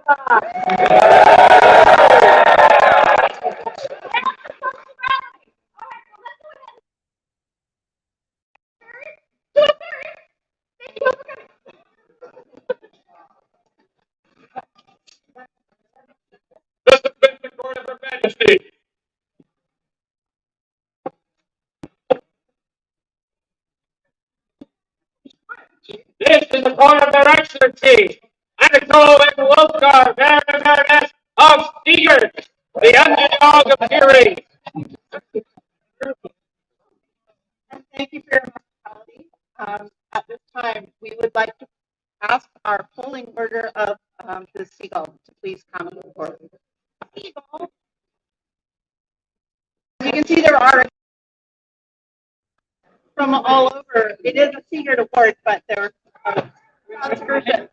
This has been the court of Her Majesty. This is the court of Their Excellency, Anatole and Wolfgar, Baron and Baroness of Seagirt, the underdog of Tir Righ. And thank you for your hospitality. At this time, we would like to ask our polling order of the Seagull to please come forward. Seagull. As you can see, there are from all over. It is a Seagirt award, but there are versions.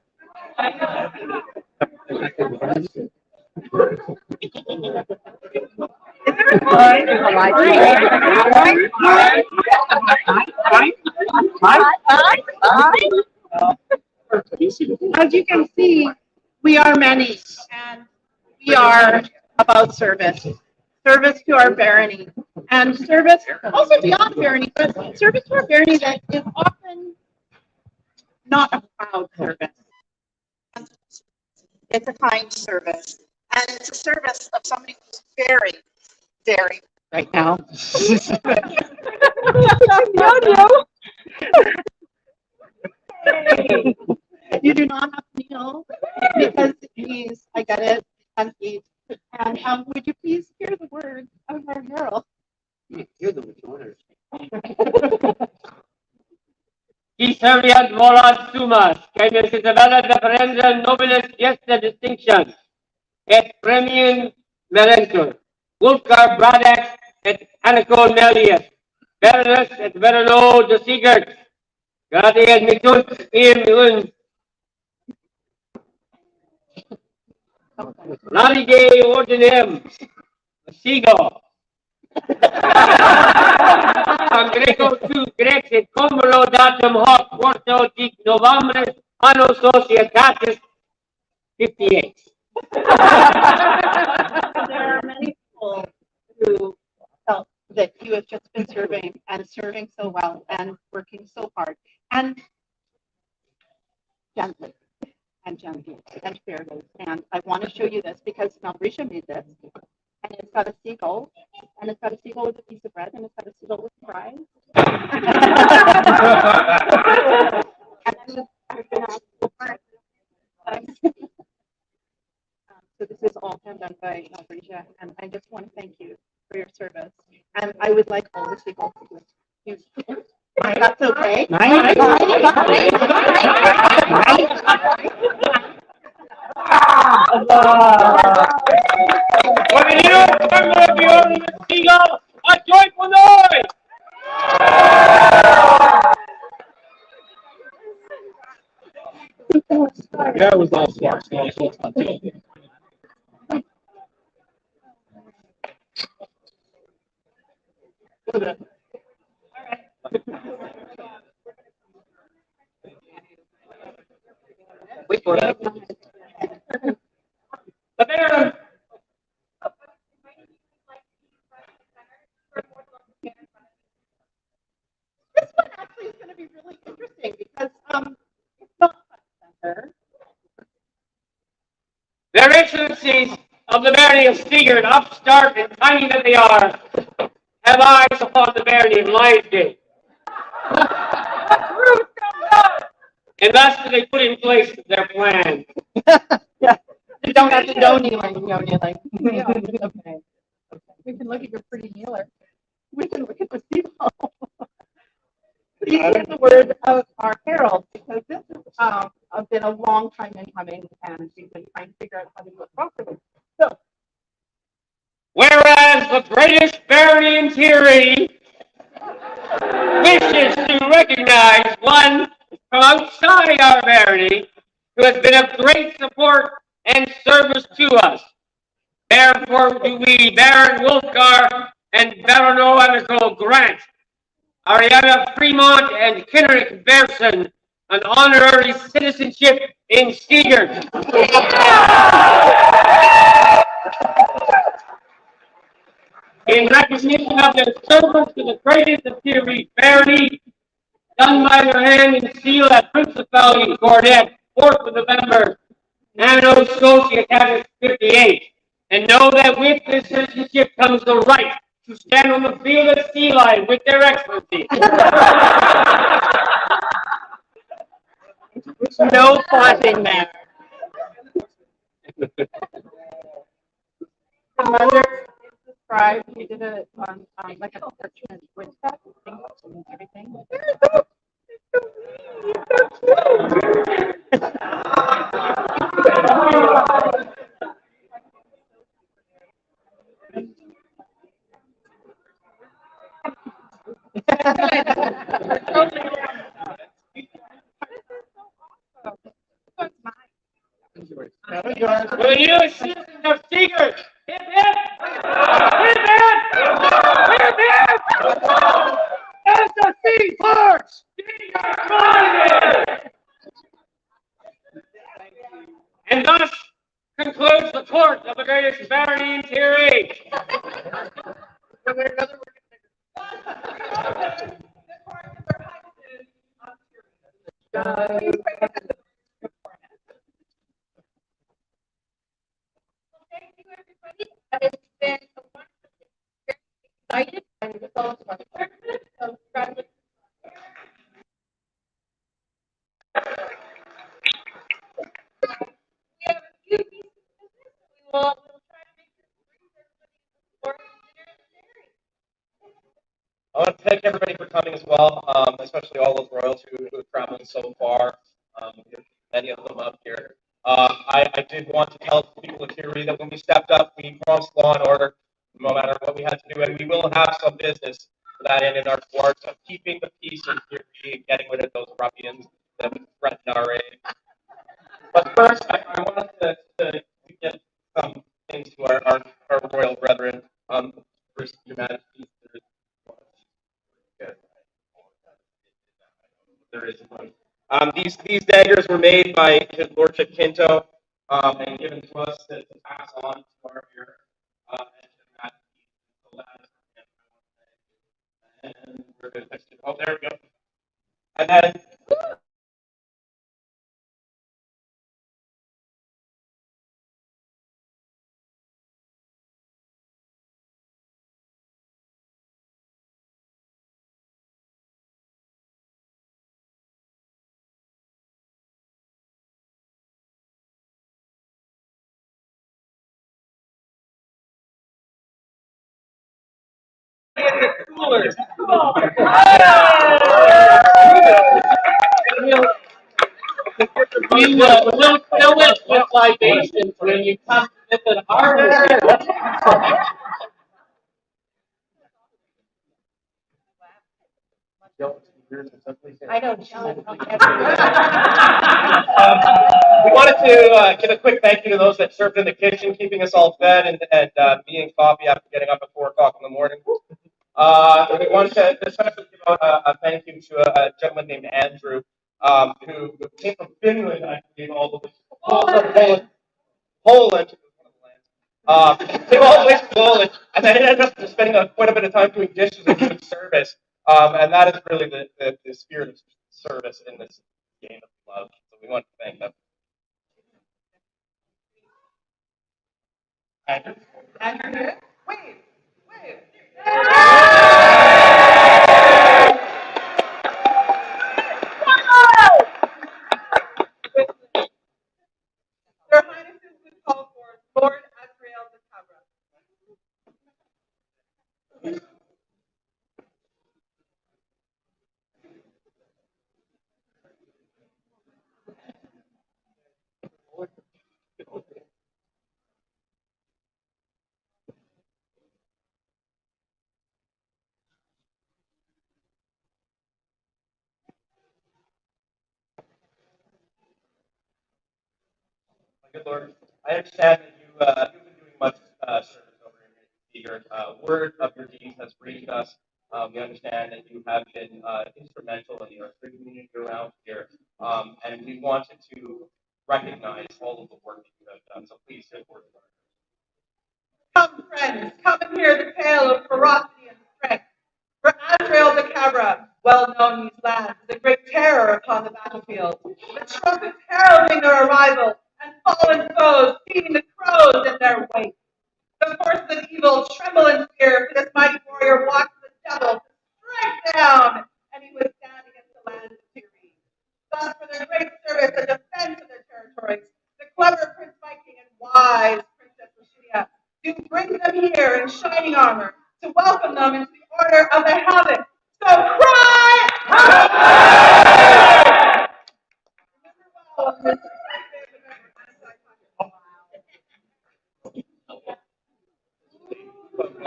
As you can see, we are many, and we are about service. Service to our barony, and service also beyond barony, but service to our barony that is often not a proud service. It's a kind service, and it's a service of somebody who's very, very right now. You do not have to kneel because he's, I get it, and he's, and would you please hear the words of our herald? Hear them with honors. Historiad volat sumas, quae se tabella deferenza nobilis gesta distinction, et premium melentur, Wolfgar Bradex et Anacol Melius, Baroness et Barono de Seagirt, gratias mitunt in uns. Latige ordinem, Seagull. Am Greco tu Grex et Comulo datum hoc quarto dic Novembris anno Societatis 58. There are many people who felt that you have just been serving and serving so well and working so hard and gently and fairly. And I want to show you this because Malbrisha made this. And it's got a seagull, and it's got a seagull with a piece of bread, and it's got a seagull with fries. So this is all done by Malbrisha, and I just want to thank you for your service. And I would like all the seagulls to use. That's okay. For the new member of the Order of the Seagull, a joyful noise! Yeah, it was all sparks. Wait for it. The Baron. This one actually is going to be really interesting because it's not center. Their Excellencies of the Barony of Seagirt, upstart and tiny that they are, have eyes upon the Barony of Lionsgate. And thus do they put in place their plan. Yeah, you don't have to go kneeling. Yeah, okay. We can look at your pretty kneeler. We can look at the seagull. These are the words of our herald because this has been a long time in coming, and we've been trying to figure out how to do it properly. So, whereas the British Barony in Tir Righ wishes to recognize one from outside our barony who has been of great support and service to us. Therefore do we, Baron Wolfgar and Barono Amical, grant Ariana Fremont and Kenrick Berson an honorary citizenship in Seagirt. in recognition of their service to the greatest of Tir Righ Barony, done by their hand and seal at Principality of Coronet, 4th of November, Anno Scotia, Cabinet 58. And know that with this citizenship comes the right to stand on the field of sea life with their excellency. No flashing there. The mother described, he did it on like a parchment with that and everything. Will you, citizens of Seagirt, hip hip, hip hip, hip hip, as the sea parts, Seagirt rises! And thus concludes the court of the greatest barony in Tir Righ. Thank you, everybody. It's been a wonderful day. Very excited and the results of our tournament. So, congratulations. We have a few pieces of business. We'll try to make this brief. Everybody for dinner and dairy. I want to thank everybody for coming as well, especially all those royals who have traveled so far. Many of them up here. I did want to tell the people of Tir Righ that when we stepped up, we promised law and order, no matter what we had to do, and we will have some business to that end in our courts of keeping the peace in Tir Righ and getting rid of those ruffians that would threaten our aid. But first, I wanted to get some things to our royal brethren. First, Your Majesty, there is one. These daggers were made by His Lordship Kinto and given to us to pass on to our heir. And to Majesty. So that is and we're going to oh, there we go. And then We'll fill it with libations when you come to visit our museum. I don't we wanted to give a quick thank you to those that served in the kitchen, keeping us all fed and me and coffee after getting up at 4 o'clock in the morning. We wanted to especially give out a thank you to a gentleman named Andrew, who came from Finland, I believe, all the way to Poland. Came all the way to Poland, and then ended up spending quite a bit of time doing dishes and doing service. And that is really the spirit of service in this game of love. So we want to thank them. Andrew? Wait. Their Highnesses would call for Lord Azrael de Cabra. My good Lord, I understand that you've been doing much service over in Seagirt. Word of your deeds has reached us. We understand that you have been instrumental in the Arthur community around here, and we wanted to recognize all of the work that you have done. So please say a word. friends, come and hear the tale of ferocity and strength. For Azrael de Cabra, well known in these lands, is a great terror upon the battlefield. The trumpets heralding their arrival, and fallen foes feeding the crows in their wake. The forces of evil tremble in fear, for this mighty warrior walks the devil to strike down any who would stand against the lands of Tir Righ. Thus, for their great service and defense of their territories, the clever Prince Viking and wise Princess Lucia do bring them here in shining armor to welcome them into the order of the Havoc. So cry!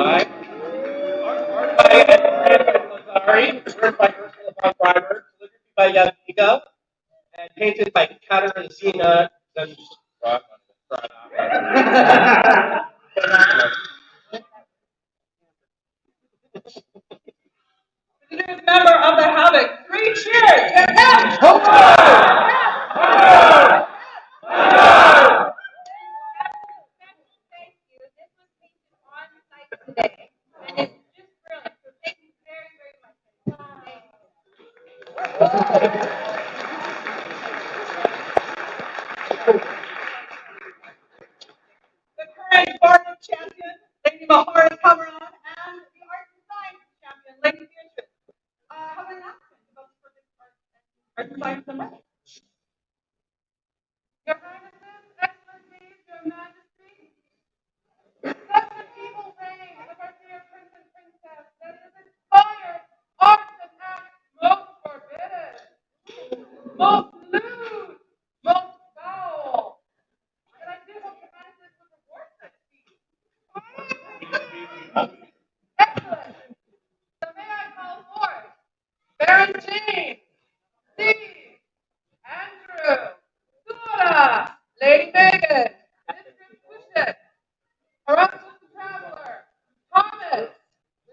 Art by Lazari, written by Ursula von Breiber, calligraphy by Jadwiga, and painted by Katarzyna. The newest member of the Havoc, 3 cheers! Hip, hip! Thank you. This was painted on site today, and it's just brilliant. So thank you very, very much. The current Barton champion, Lady Mahara Cameron, and the Arts and Science champion, Lady Beatrice, have an announcement about the perfect Arts and Science Summit. Your Highnesses, Excellencies, Your Majesty, such an evil reign of our dear Prince and Princess that it has inspired arts and acts most forbidden, most lewd, most foul. And I do hope Your Highnesses will reward such deeds. Excellent. So may I call forth Baron James, Steve, Andrew, Sura, Lady Megan, Mistress Wishet, Horacio the Traveler, Thomas,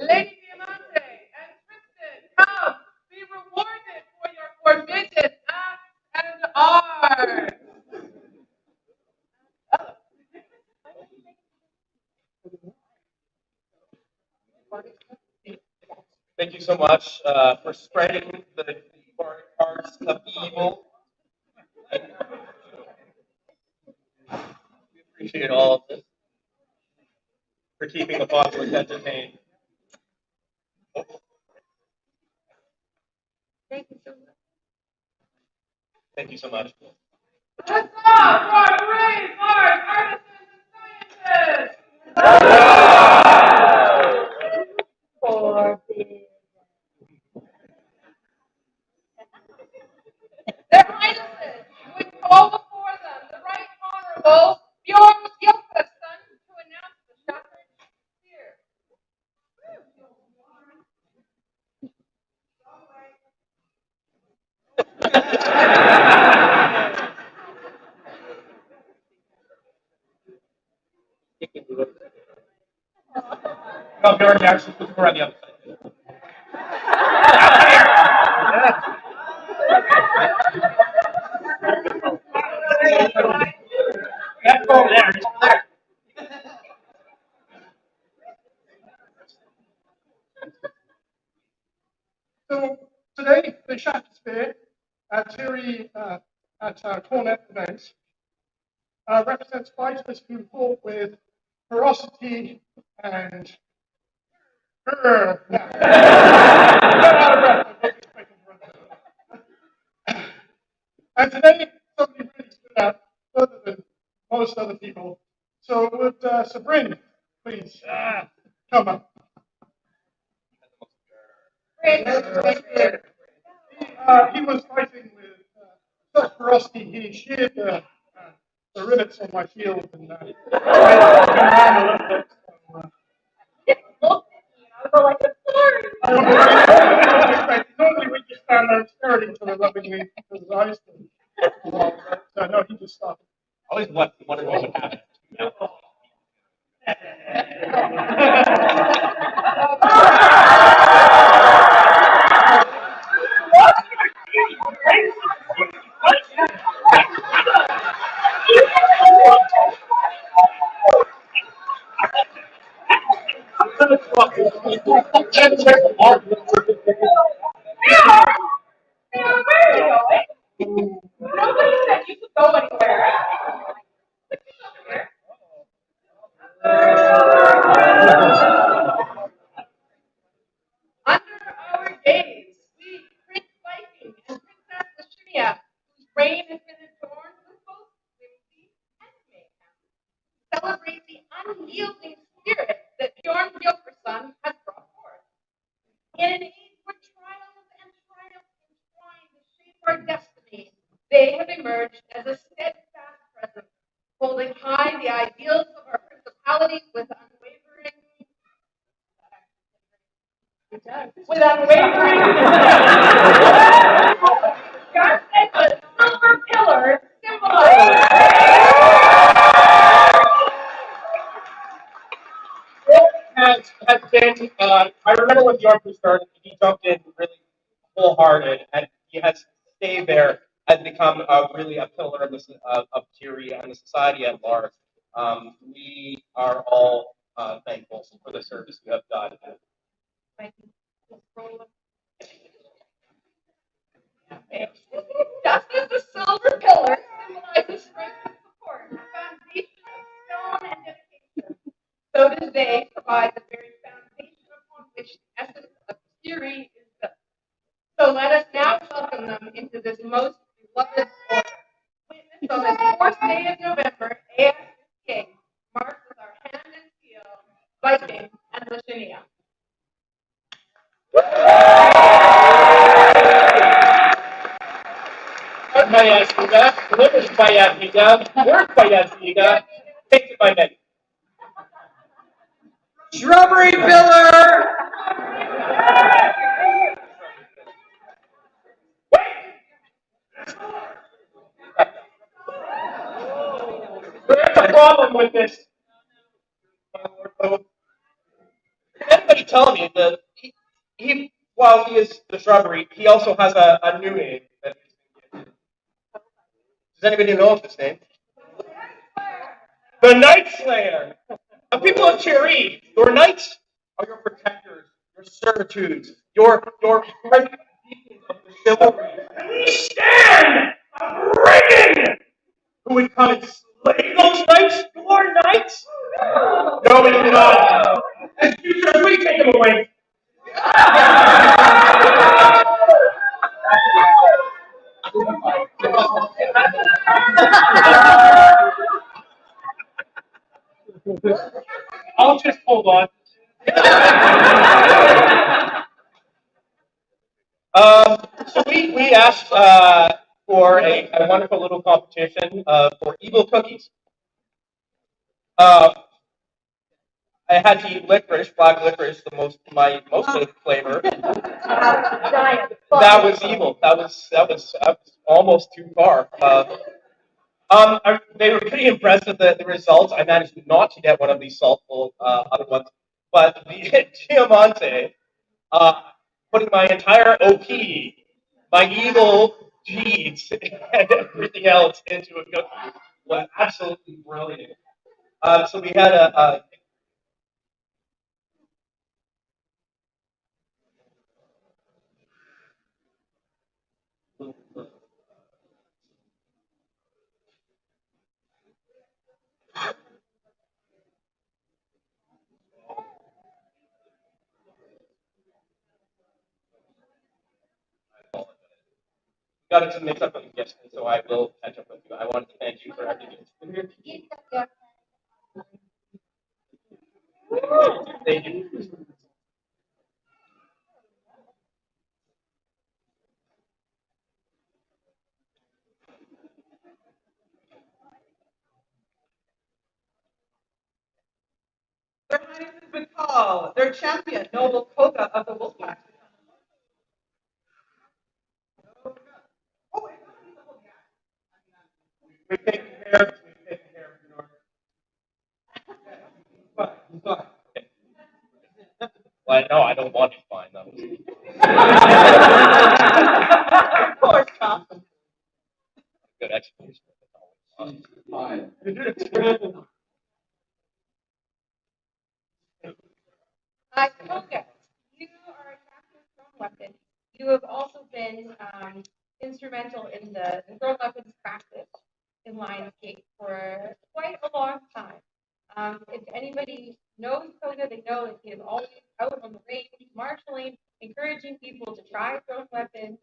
Lady Diamante, and Tristan, come, be rewarded for your forbidden acts and art. Thank you so much for spreading the arts of evil. We appreciate all of this for keeping the populace entertained. Thank you so much. Thank you so much. Let's go for our brave art, artisans, and scientists. Their Highnesses would call before them the Right Honorable Bjorn Gilfusson to announce the shepherd here. No, Barry actually was more on the other side. That's over there. He's over there. So today, the Shafts Fair at Tir Righ at our Coronet event represents priceless people with ferocity and and today, somebody really stood out further than most other people. So would Sabrina please come up? He was fighting with such ferocity, he sheared the rivets on my shield and made it come down a little bit. Normally we just stand there and stare at each other lovingly because his eyes. But no, he just stopped. Always wondered what would happen. Where are you going? Nobody said you could go anywhere. Under our gaze, we, Prince Viking and Princess Lavinia, whose reign has been adorned with both whimsy and mayhem, celebrate the unyielding spirit that Bjorn Bjornsson has brought forth. In an age where trials and triumphs entwine to shape our destiny, they have emerged as a steadfast presence, holding high the ideals of our principality with unwavering God said the silver pillar symbolizes has been, I remember when Bjorn started, he jumped in really wholehearted, and he has stayed there, has become really a pillar of, of Tir Righ and the society at large. We are all thankful for the service you have done. just as the silver pillar symbolizes strength and support, a foundation of stone and dedication, so do they provide the very foundation upon which the essence of Tir Righ is built. So let us now welcome them into this most beloved order. Witness on this fourth day of November, ASCA, marked with our hand and seal, Viking and Lavinia. Bayazida, Liver's Bayazida, Where's Bayazida? Take it by name. Shrubbery pillar! There's a problem with this. Anybody tell me that he while he is the shrubbery, he also has a new name. Does anybody know of this name? The Night Slayer. The people of Tir Righ, your knights are your protectors, your servitudes, your great beacons of the chivalry. And we stand a brigand who would come and slay those knights, your knights. No, we do not. As future, we take them away. I'll just hold on. So we asked for a wonderful little competition for evil cookies. I had to eat licorice, black licorice, my most favorite flavor. That was evil. That was almost too far. They were pretty impressed with the results. I managed not to get one of these saltful other ones, but the Diamante, putting my entire OP, my evil deeds, and everything else into a cookie was absolutely brilliant. So we had a got into mix up with the gifts, so I will catch up with you. I want to thank you for everything. Thank you. Their Highnesses would call their champion, noble Koga of the Wolfpack. We've taken care of your. Well, no, I don't want to find them. Of course, Tom. Good explanation. Koga, you are a captain of thrown weapon. You have also been instrumental in the thrown weapons practice in Lionsgate for quite a long time. If anybody knows Koga, they know that he is always out on the range, marshaling, encouraging people to try thrown weapons,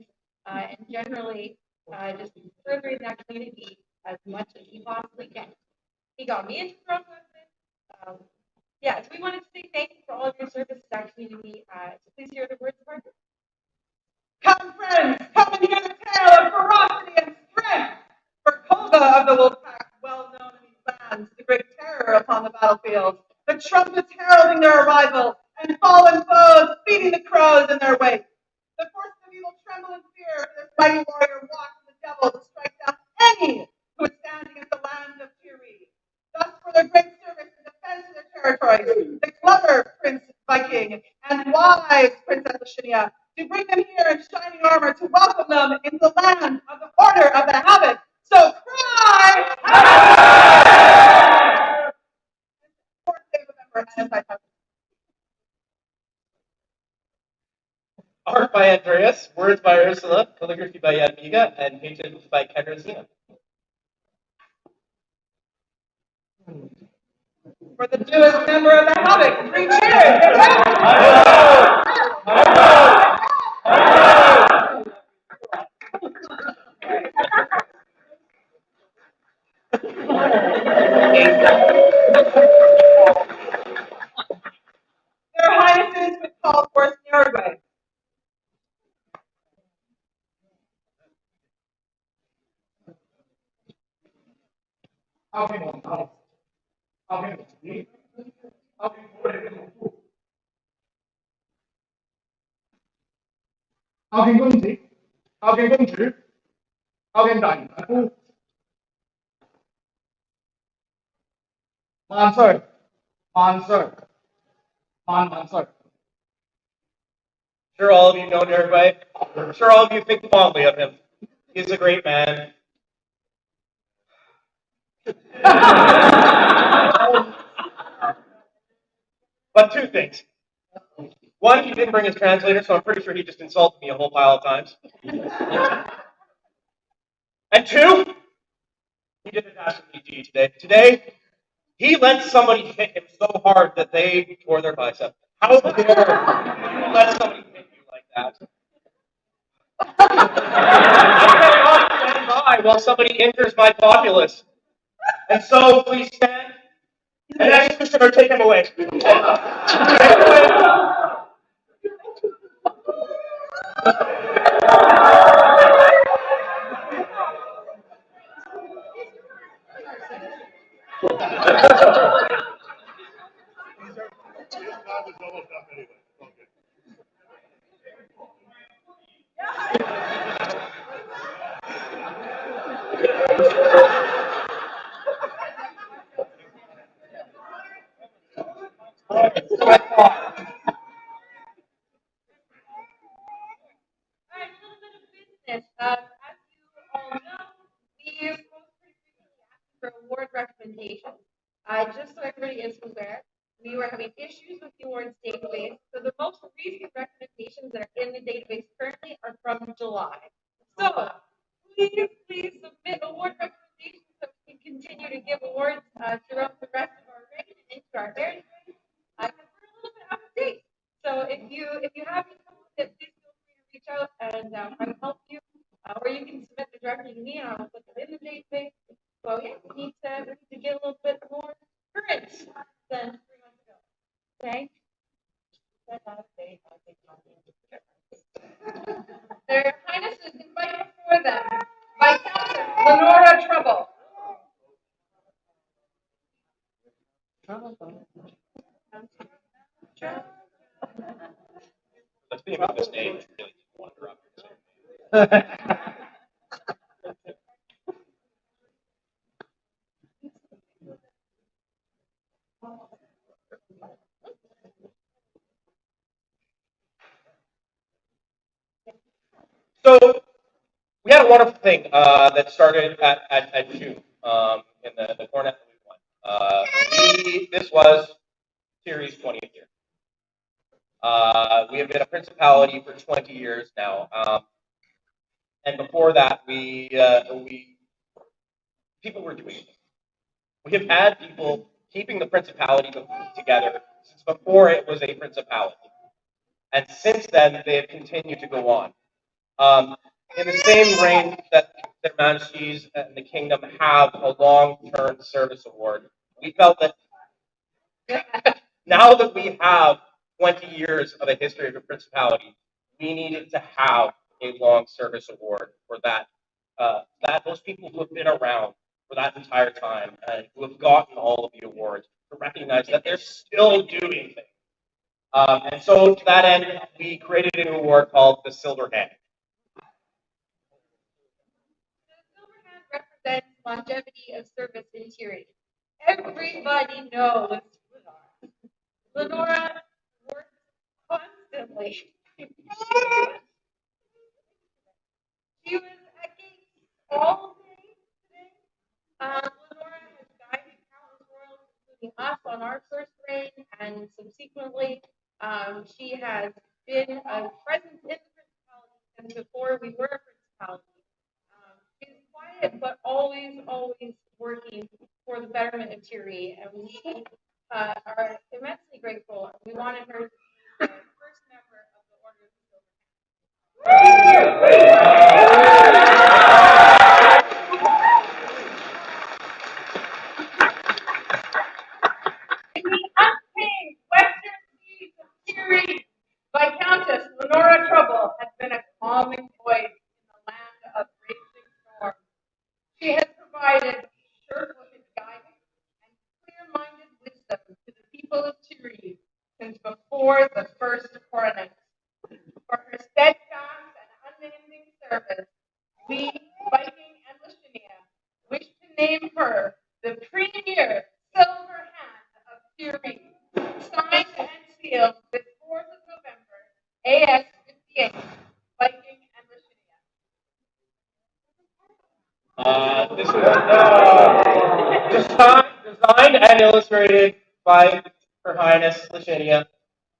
and generally just furthering that community as much as he possibly can. He got me into thrown weapons. So we wanted to say thank you for all of your service to our community. So please hear the words of our group. Come, friends, come and hear the tale of ferocity and strength. For Koga of the Wolfpack, well known in these lands, the great terror upon the battlefield, the trumpets heralding their arrival, and fallen foes feeding the crows in their wake. The forces of evil tremble in fear, for this mighty warrior walks with the devil to strike down any who would stand against the land of Tir Righ. Thus, for their great service and defense of their territories, the clever Prince Viking and wise Princess Lashinia, to bring them here in shining armor to welcome them into the land of the Order of the Habit. So cry! Fourth day of November, anti-habit. Art by Andreas, words by Ursula, calligraphy by Jadwiga, and painted by Katarzyna. For the newest member of the Habit, 3 cheers! Their Highnesses would call forth Uruguay. Sure, all of you know Uruguay. Sure, all of you think fondly of him. He's a great man. But 2 things. 1, he didn't bring his translator, so I'm pretty sure he just insulted me a whole pile of times. And 2, he did a dastardly deed today. Today, he let somebody hit him so hard that they tore their bicep. How dare you let somebody hit you like that? I cannot stand by while somebody injures my populace. And so, please stand and execution or take him away. Take him away. Business. As you all know, we are for award recommendations. Just so everybody is aware, we were having issues with the awards database. So the most recent recommendations that are in the database currently are from July. So please submit award recommendations so we can continue to give awards throughout the rest of our reign and into our heritage. Because we're a little bit out of date. So if you have any comments, please feel free to reach out and I will help you. Or you can submit them directly to me and I'll put them in the database. So yeah, we need to get a little bit more current than 3 months ago. Okay? Their Highnesses invite before them by Captain Lenora Trouble. Let's be about this stage. Really wander up. So we had a wonderful thing that started at June in the Coronet that we won. This was Series 20th year. principality for 20 years now, and before that, people were doing it. We have had people keeping the principality together since before it was a principality, and since then they have continued to go on. In the same reign that their majesties and the kingdom have a long-term service award, we felt that now that we have 20 years of a history of a principality, we needed to have a long service award for that. Those people who have been around for that entire time and who have gotten all of the awards to recognize that they're still doing things. And so to that end, we created a new award called the Silver Hand. The silver hand represents longevity of service in Tir Righ. Everybody knows Lenora works constantly. She was at gates all day today. Lenora has guided countless royals, including us, on our first reign, and subsequently, she has been a presence in the principality since before we were a principality. She's quiet, but always working for the betterment of Tir Righ, and we are immensely grateful. We wanted her to be the first member of the Order of the Silver In the untamed western seas of Tir Righ, Viscountess Lenora Trouble has been a calming voice in the land of raging storms. She has provided sure-footed guidance and clear-minded wisdom to the people of Tir Righ since before the first coronet. For her steadfast and unending service, we, Viking and Luscinia, wish to name her the premier silver hand of Tir Righ, signed and sealed with 4th of November, AS 58, Viking and Luscinia. This was designed and illustrated by Her Highness Luscinia.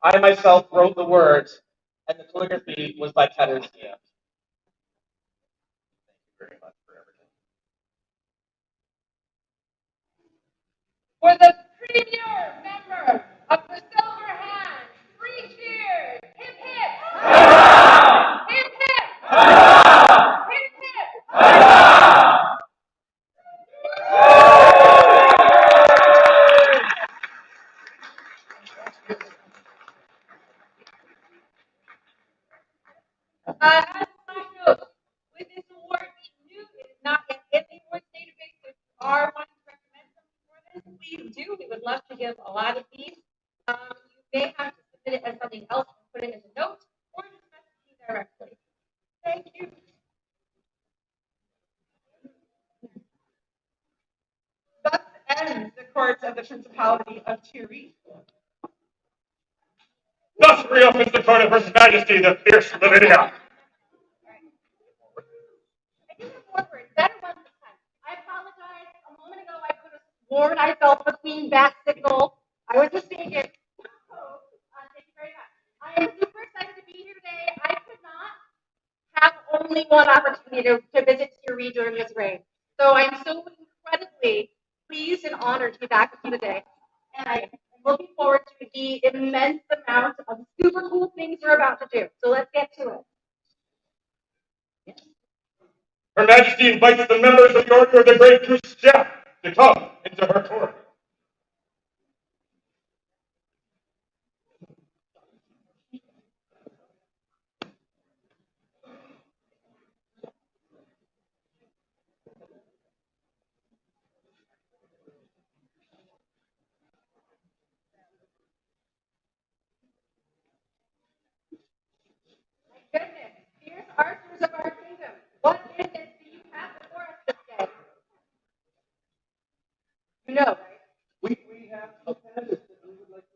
I myself wrote the words, and the calligraphy was by Tedder's Thank you very much for everything. For the premier member of the Silver Hand, 3 cheers! Hip hip! Hip hip! Hip hip! As a side note, with this award, we knew it is not yet in the awards database. If you are wanting to recommend something for this, please do. We would love to give a lot of these. You may have to submit it as something else and put it in the notes, or just message me directly. Thank you. Thus ends the court of the Principality of Tir Righ. Thus reopens the court of Her Majesty, the fierce Lavinia. I do have one word. Better one this time. I apologize. A moment ago, I could have sworn I felt the queen bat signal. I was mistaken. Thank you very much. I am super excited to be here today. I could not have only one opportunity to visit Tir Righ during this reign. So I'm so incredibly pleased and honored to be back with you today. And I am looking forward to the immense amount of super cool things we're about to do. So let's get to it. Her Majesty invites the members of the Order of the Great Goose Chef to come into her court. Goodness, fierce archers of our kingdom, what business do you have before us this day? You know, right? We have some candidates that we would like to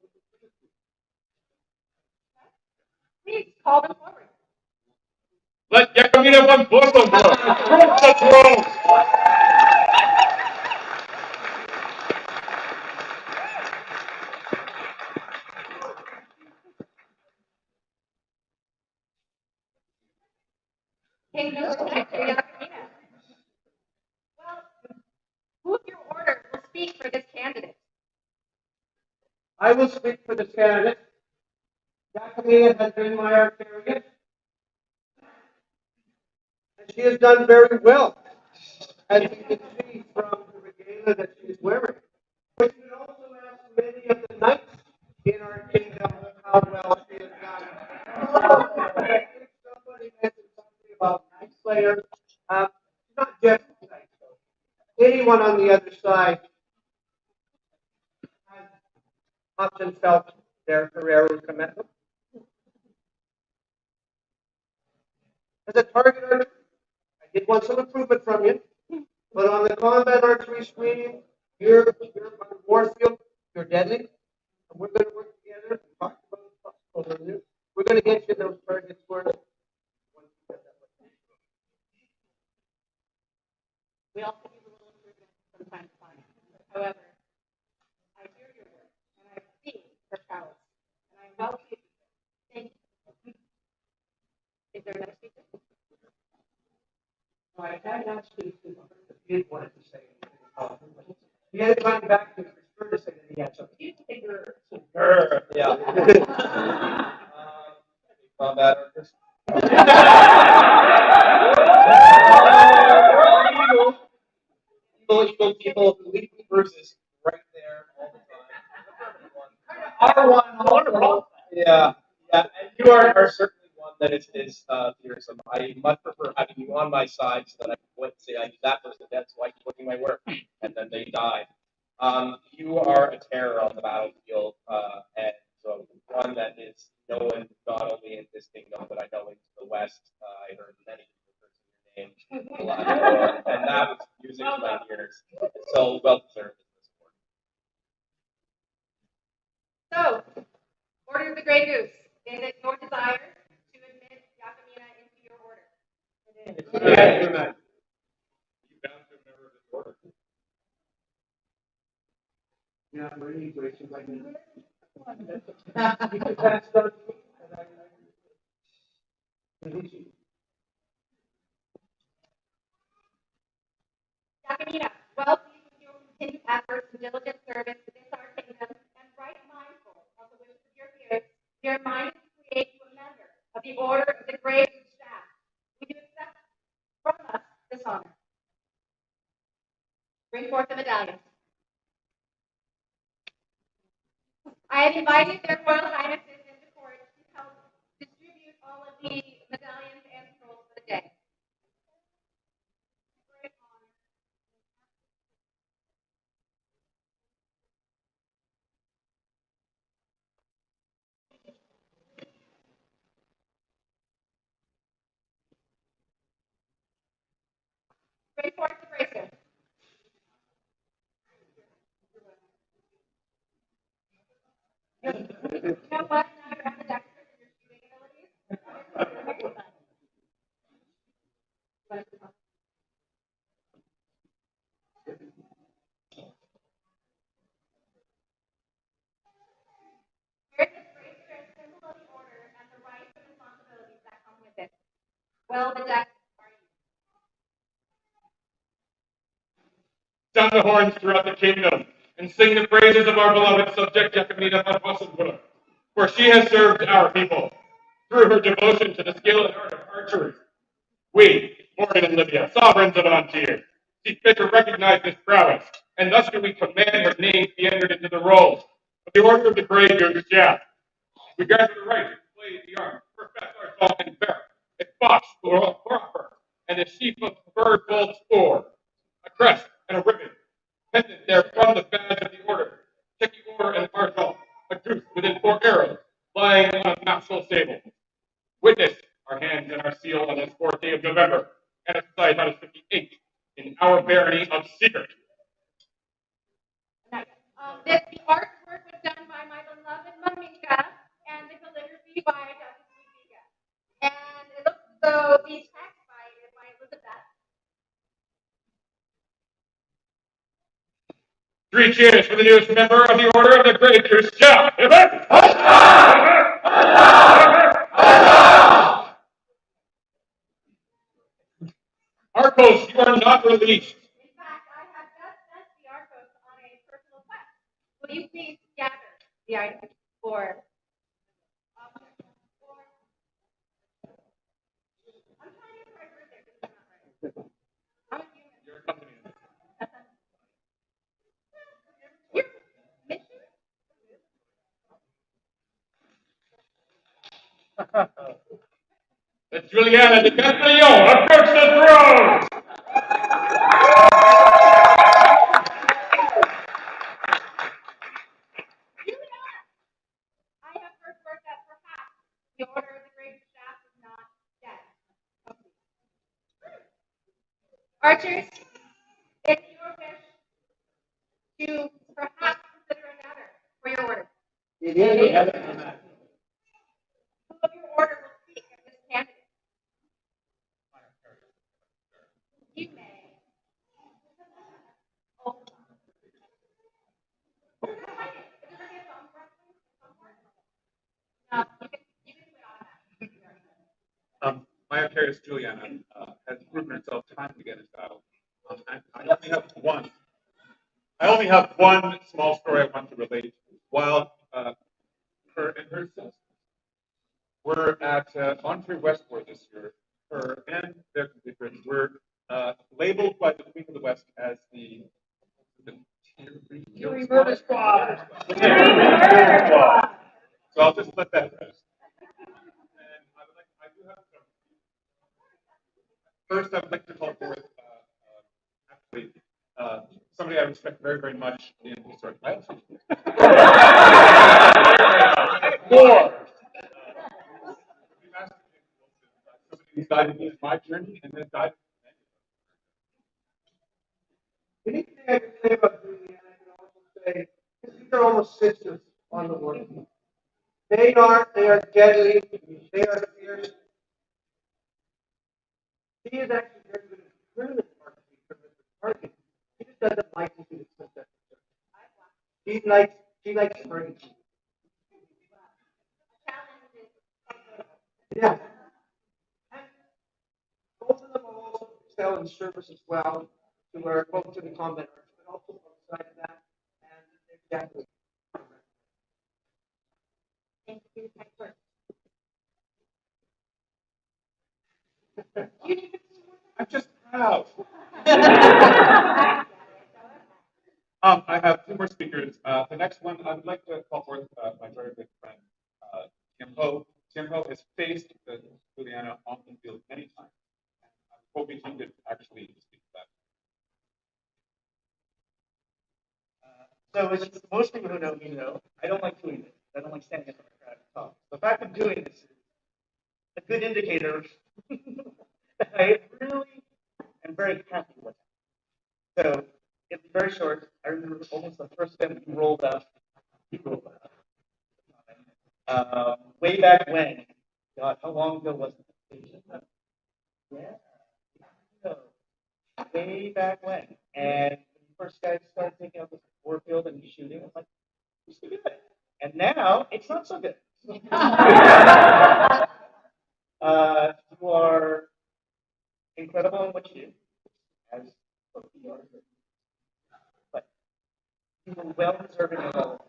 Please call them forward. Let Yakimina von Blossom approach the throne. candidate. I will speak for this candidate. Jacqueline has been my archarian, and she has done very well, as you can see from the regalia that she is wearing. But you can also ask many of the knights in our kingdom how well she has done. I think somebody mentioned something about knight slayer. Not just knights, though. Anyone on the other side has often felt their career commitment. As a target archer, I did want some improvement from you, but on the combat archery screen, you're on the warfield, you're deadly, and we're going to work together and talk about the possibilities. We're going to get you those targets where We also need a little improvement from time to time. However, I hear your work and I see your prowess, and I well pleased. Thank you. Is there another speaker? I had actually did wanted to say anything. He had gone back to prefer to say that he had something. You take your. Yeah. Combat archers. Evil people who lead bruises right there all the time. Wonderful. Yeah, and you are certainly one that is fearsome. I much prefer having you on my side so that I can say I did that person dead, so I can look at my work, and then they die. You are a terror on the battlefield, and so one that is known not only in this kingdom, but I know into the west. I heard many people your name, and that was music to my ears. So well deserved. So, Order of the Grey Goose, is it your desire to admit Jacquemina into your order? It is. Yes, you bound to a member of this order. Yeah, we're in equation like that. You can pass those. Jacquemina, well pleased with your continued efforts and diligent service within our kingdom, and right mindful of the wishes of your peers, we are minded to create you a member of the Order of the Grey Goose staff. Will you accept from us this honor? Bring forth the medallion. I have invited their Royal Highnesses into court to help distribute all of the medallions and scrolls for the day. Great honor. Bring forth the bracelet. You know what? Now you're at the deck for your shooting abilities. Here's this bracelet and symbol of the order and the rights and responsibilities that come with it. Well, the deck are you. Sound the horns throughout the kingdom and sing the praises of our beloved subject Jacquemina Barbosa, for she has served our people through her devotion to the skill and art of archery. We, Morgan and Libya, sovereigns of Antir, see fit to recognize this prowess, and thus do we command her name to be entered into the rolls of the Order of the Grey Goose Shaft. We grant her the right to play the arms, perfect our song and bear, a fox or proper, and a sheaf of bird bold spoor, a crest and a ribbon, pendant there from the badge of the order, checky order and marshal, a goose within 4 arrows, lying on a nuptial sable. Witness our hands and our seal on this 4th day of November, and a site out of 58 in our Barony of Seagirt. The artwork was done by my beloved Mamika, and the calligraphy by Jessica. And it looks as though the text by Elizabeth. 3 cheers for the newest member of the Order of the Grey Goose Shaft. Arcos, you are not released. In fact, I have just sent the Arcos on a personal quest. will you please gather the items for I'm trying to write it there, but it's not right. How would you Your company. Your mission? That Juliana de Castellon approach the throne! Juliana, I have heard word that perhaps the order of the great shaft is not dead. Archers, it's your wish to perhaps consider another for your order. It is. Who of your order will speak as this candidate? You may. Oh. No, you can put on that. My Arcarius Juliana has proven herself time to get in battle. I only have one. I only have one small story I want to relate. While her and her sisters were at Entree Westward this year, her and their compatriots were labeled by the Queen of the West as the Tir Righ murder squad. So I'll just let that rest. And I do have some. First, I would like to call forth actually somebody I respect very, very much in historic biology. More. He's guided me in my journey and then guided Anything I can say about Juliana, I can also say, these are almost sisters on the world. They are deadly, they are fierce. She is actually very good at tournament marketing. She just doesn't like to do this. She likes targeting. Yeah. And both of them are also excel in service as well, to our both to the combat arts, but also outside of that. And they're definitely. Thank you. I'm just proud. I have two more speakers. The next one, I would like to call forth my very good friend, Tim Ho. Tim Ho has faced Juliana on the field many times. I'm hoping he could actually speak to that. So as most people who know me know, I don't like doing this. I don't like standing up in a crowd and talk. The fact of doing this is a good indicator that I really am very happy with it. So it's very short. I remember almost the first time we rolled up. Way back when. God, how long ago was it? Yeah. So, way back when. And when the first guy started taking out the warfield and shooting, I'm like, used to do it. And now it's not so good. You are incredible in what you do, as both you are, but you are well deserving of all of it.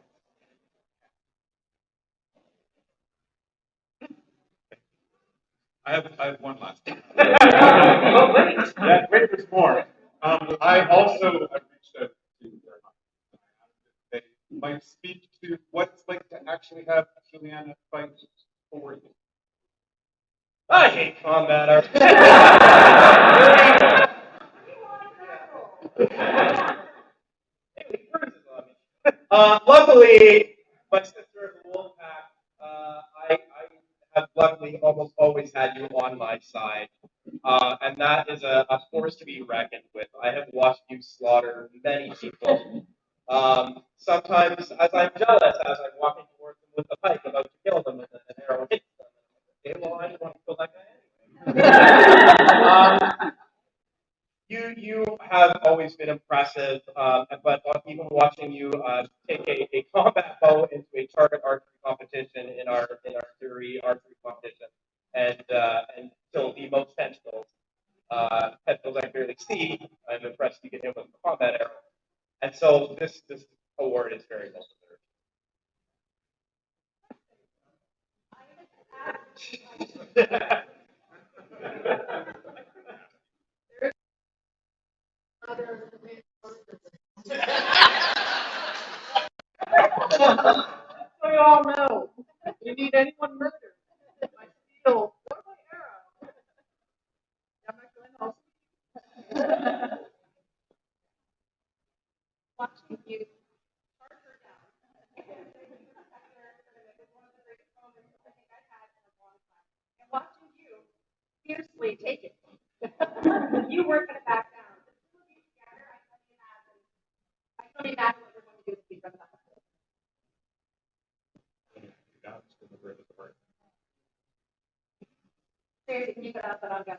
I have one last thing. That great, there's more. I also have reached out to they might speak to what it's like to actually have Juliana fight for you. I hate combat art. Luckily, my sister is a wolf pack. I have luckily almost always had you on my side. And that is a force to be reckoned with. I have watched you slaughter many people. Sometimes as I'm jealous, as I'm walking towards them with a pike about to kill them, and then an arrow hits them. Okay, well, I just want to kill that guy anyway. You have always been impressive, but even watching you take a combat bow into a target archery competition in our theory archery competition, and kill the most tentacles I barely see. I'm impressed you get him with a combat arrow, and so this award award is very well deserved. We all know. If you need anyone murdered, my steel, what my arrow? I'm not going to Watching you chart her down. And watching you fiercely take it. You weren't going to back down. The two of you together, I can only imagine what you're going to do to be from that. Seriously, keep it up, but I'm going.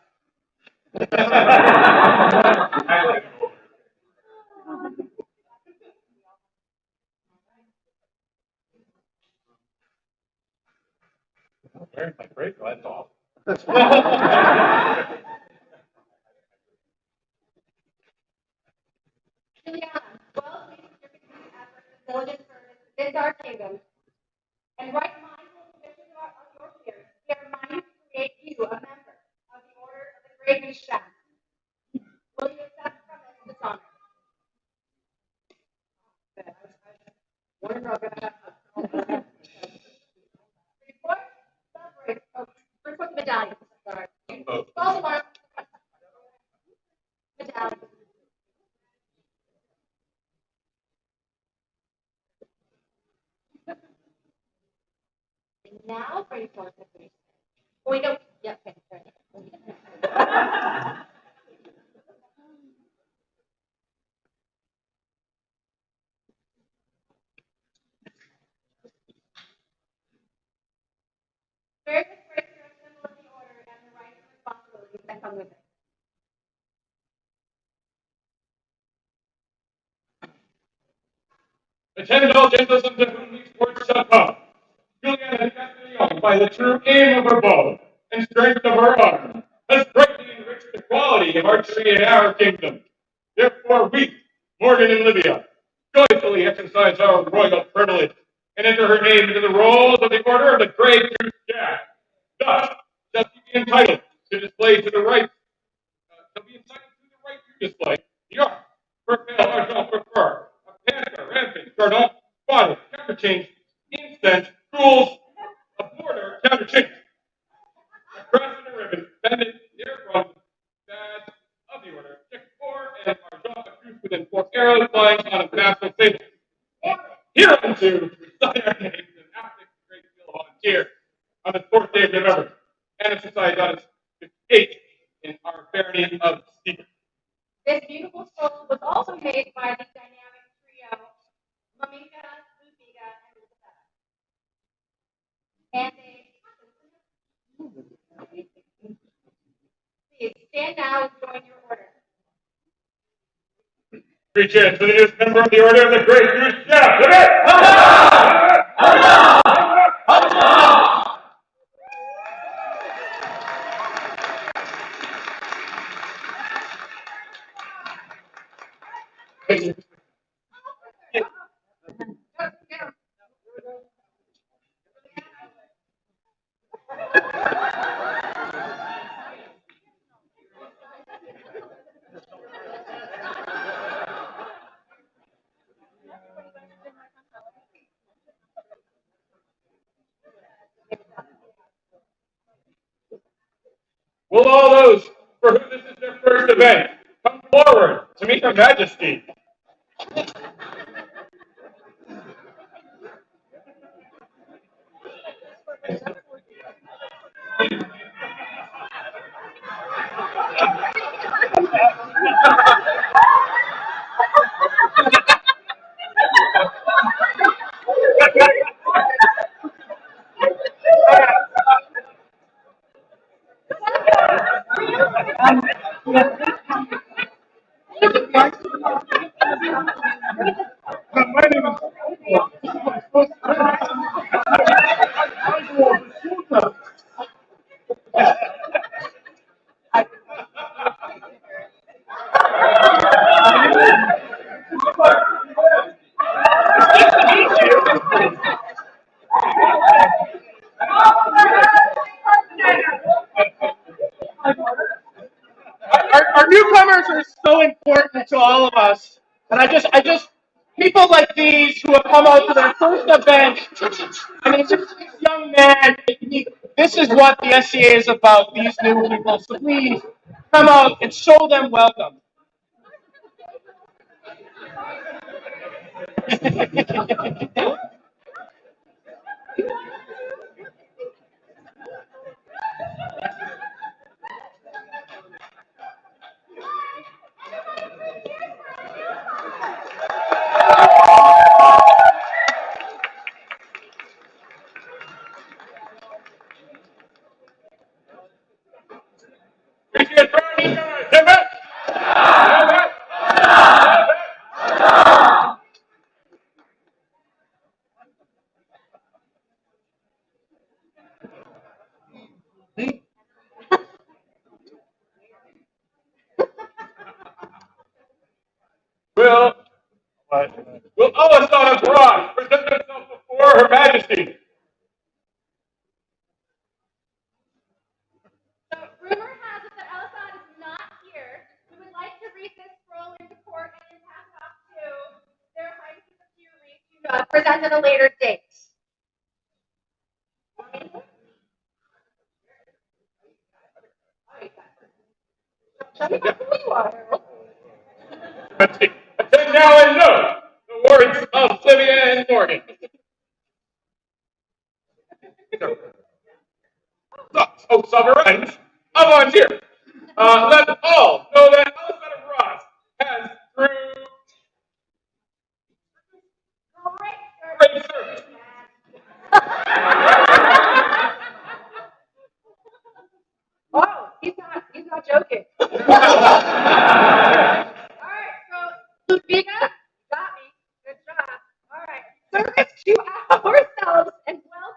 Wearing my great glad off. Juliana, well, please your continued efforts and diligent service within our kingdom. And right mindful of the mission of your peers, we are minded to create you a member of the Order of the Great Mishkan. Will you accept from us this honor? Report, celebrate, report the medallion. Sorry. False alarm. Medallion. And now for your fourth degree. Wait, no. Yeah, okay. Bear this grace for a symbol of the order and the rights and responsibilities that come with it. Attend all gentles unto whom these words shall come. Juliana Castellion, by the true aim of her bow and strength of her arm, has greatly enriched the quality of archery in our kingdom. Therefore we, Morgan and Livia, joyfully exercise our royal privilege and enter her name into the rolls of the Order of the Great Goose Jack. Thus shall she be entitled to display to the right, display the arm, her pale argent for fur, a panther, rampant, cardon, body, counterchange, incense, tools, a border, counterchange, a cross and a ribbon, pendant, therefrom, badge of the order, check four, and argent accused within 4 arrows flying on a massive table. Hereunto, recite our names and affix the great seal of Tir on the 4th day of November, and a society on its 58th in our Barony of Seagirt. This beautiful scroll was also made by the dynamic trio, Maminka, Lufiga, and Isabella. And please stand now and join your order. Three cheers for the newest member of the Order of the Great Goose Jack. Will all those for whom this is their first event come forward to meet Her Majesty? to all of us. And people like these who have come out to their first event. I mean, this young man, this is what the SCA is about, these new people. So please come out and show them welcome. Appreciate Barony, guys. Hip hip. Will Alisana Broad present herself before Her Majesty? So rumor has it that Alisana is not here. We would like to read this scroll into court and then pass it off to their Highness of Tir Righ to present at a later date. Attend now and note the words of Livia and Morgan. Oh, sovereigns of Ontario. Let all know that Alisana Ross has, through great service, Oh, he's not joking. All right, so Ludwika, got me. Good job. All right, service to ourselves and well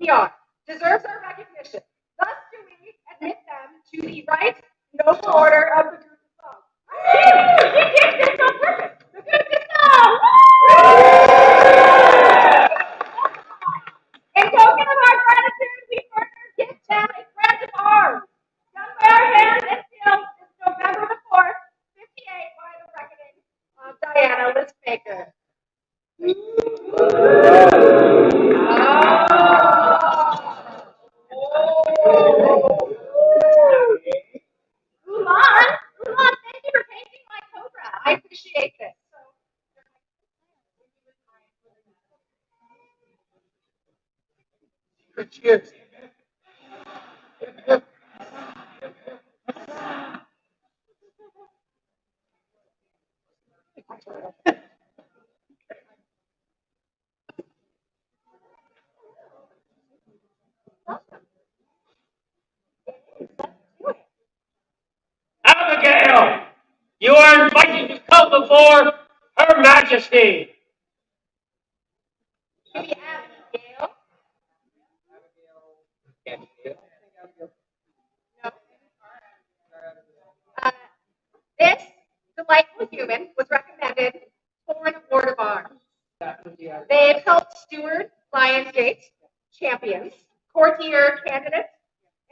we are deserves our recognition. Thus do we admit them to the right noble order of the group of songs. We did this on purpose. The group of songs. In token of our gratitude, we further give them a grant of arms. Done by our hands and skills this November the 4th, 58 by the reckoning of Diana Listmaker. Ulan, thank you for painting my cobra. I appreciate this. Cheers. Abigail, you are invited to come before Her Majesty. Maybe Abigail. No. This delightful human was recommended for an award of arms. They've helped steward Lionsgate, champions, courtier candidates,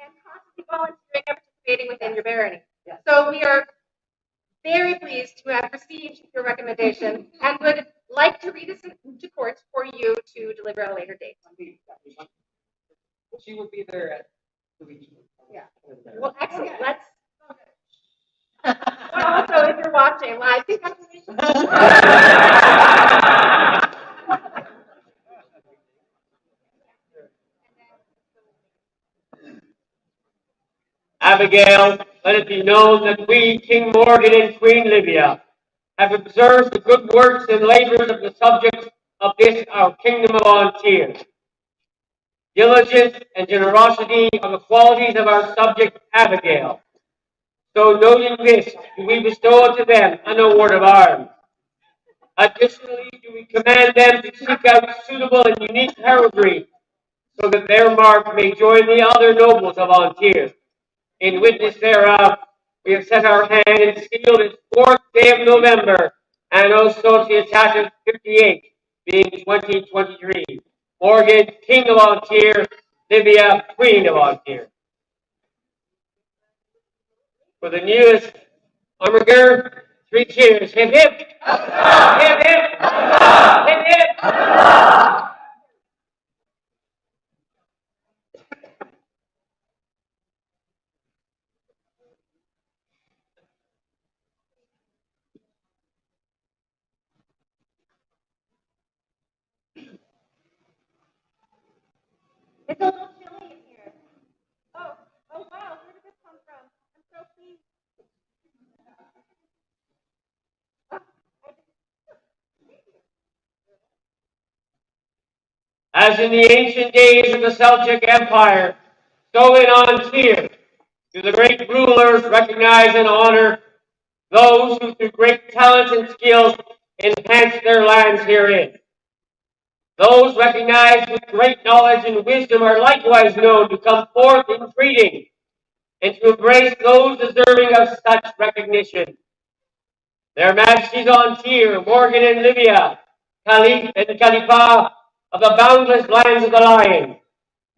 and constantly volunteering and participating within your barony. So we are very pleased to have received your recommendation and would like to read this into court for you to deliver at a later date. She will be there at 2 Yeah. Well, excellent. Let's. Also, if you're watching live, congratulations. Abigail, let it be known that we, King Morgan and Queen Livia, have observed the good works and labors of the subjects of this our kingdom of Ontario. Diligence and generosity are the qualities of our subject Abigail. So noting this, do we bestow unto them an award of arms. Additionally, do we command them to seek out suitable and unique heraldry so that their mark may join the other nobles of Ontario. In witness thereof, we have set our hand and sealed this 4th day of November, Anno Societatis 58, being 2023. Morgan, King of Ontario, Livia, Queen of Ontario. For the newest armiger, Three cheers. Hip, hip. Hip, hip. Hip, hip. It's a little chilly in here. Oh, oh wow, where did this come from? I'm so pleased. As in the ancient days of the Celtic Empire, so in Tir, do the great rulers recognize and honor those who through great talent and skills enhance their lands herein. Those recognized with great knowledge and wisdom are likewise known to come forth in treating and to embrace those deserving of such recognition. Their Majesties on Tir, Morgan and Libya, Caliph and Khalifa of the boundless lands of the Lion,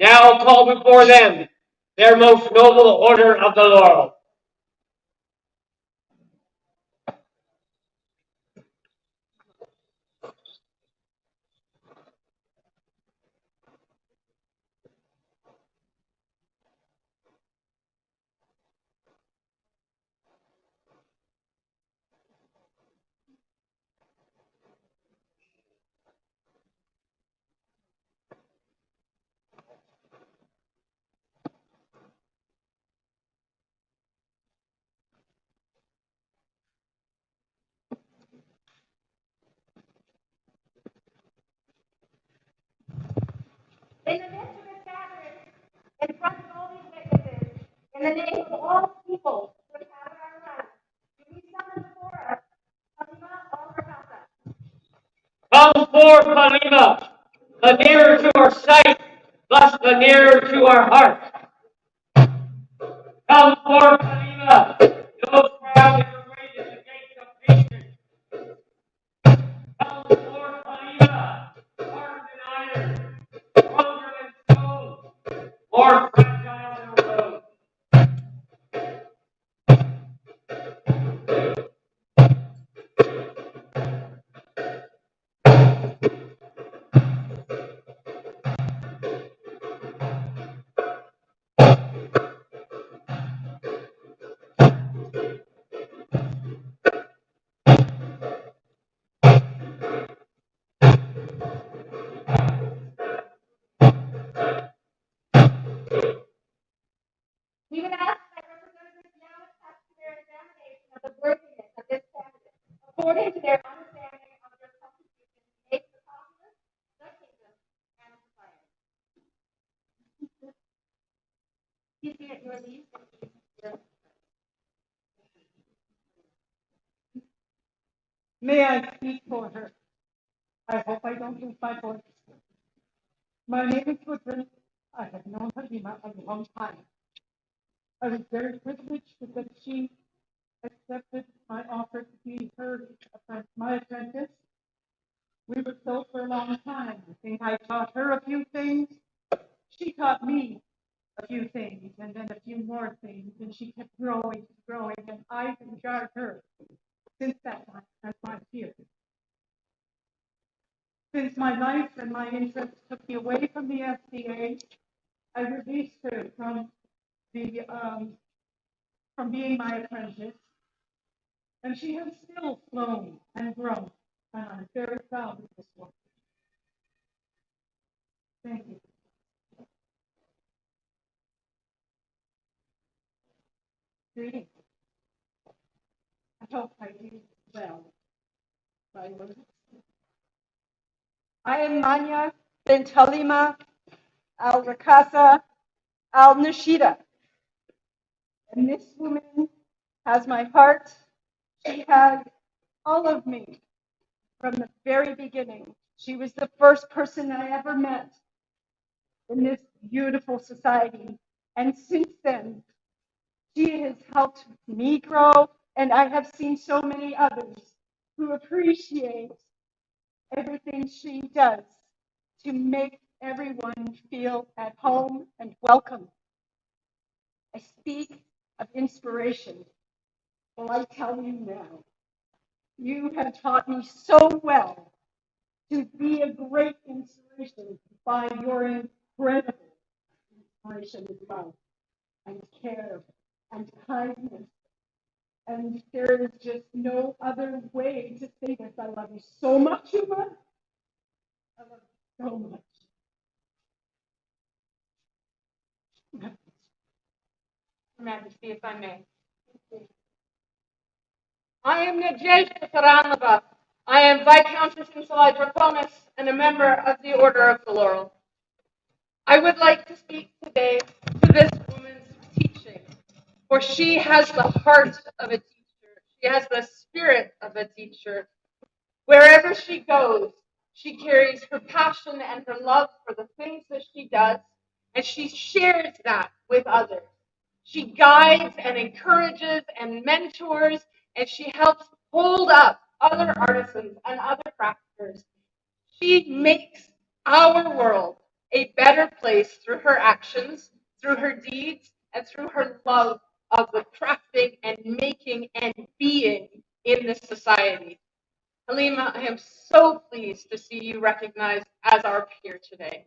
now call before them their most noble order of the laurel. In the midst of this gathering, in front of all these witnesses, in the name of all people who inhabit our land, do we summon before us Fatima al-Rakasa, Come forth, Khalifa, the nearer to our sight, thus the nearer to our heart. Come forth, Khalifa, those proud and great at the gates of patience. Come forth, Khalifa, hardened in iron, stronger than stone, more fragile than a rose. we would ask that representatives now attest to their examination of the worthiness of this candidate, according to their understanding of their contribution to make the populace, the kingdom, and society. Please be at your leave. May I speak for her? I hope I don't lose my voice. My name is Woodruff. I have known Halima a long time. I was very privileged that she accepted my offer to be my apprentice. We were so for a long time. I think I taught her a few things. She taught me a few things, and then a few more things, and she kept growing, and I regard her since that time as my peer. Since my life and my interests took me away from the FCA, I released her from being my apprentice, and she has still flown and grown, and I'm very proud of this one. Thank you. Greetings. I hope I do well. I am Manya bint Halima al-Rakasa al-Nashida, and this woman has my heart. She has all of me from the very beginning. She was the first person I ever met in this beautiful society. And since then, she has helped me grow, and I have seen so many others who appreciate everything she does to make everyone feel at home and welcome. I speak of inspiration. Well, I tell you now, You have taught me so well to be a great inspiration by your incredible inspiration of love and care and kindness. And there is just no other way to say this. I love you so much, Uma. I love you so much. Your Majesty, if I may. I am Najesh Taranova. I am Viscountess Insula Draconis and a member of the Order of the Laurel. I would like to speak today to this woman's teaching, for she has the heart of a teacher. She has the spirit of a teacher. Wherever she goes, she carries her passion and her love for the things that she does, and she shares that with others. She guides and encourages and mentors, and she helps hold up other artisans and other crafters. She makes our world a better place through her actions, through her deeds, and through her love of the crafting and making and being in this society. Halima, I am so pleased to see you recognized as our peer today.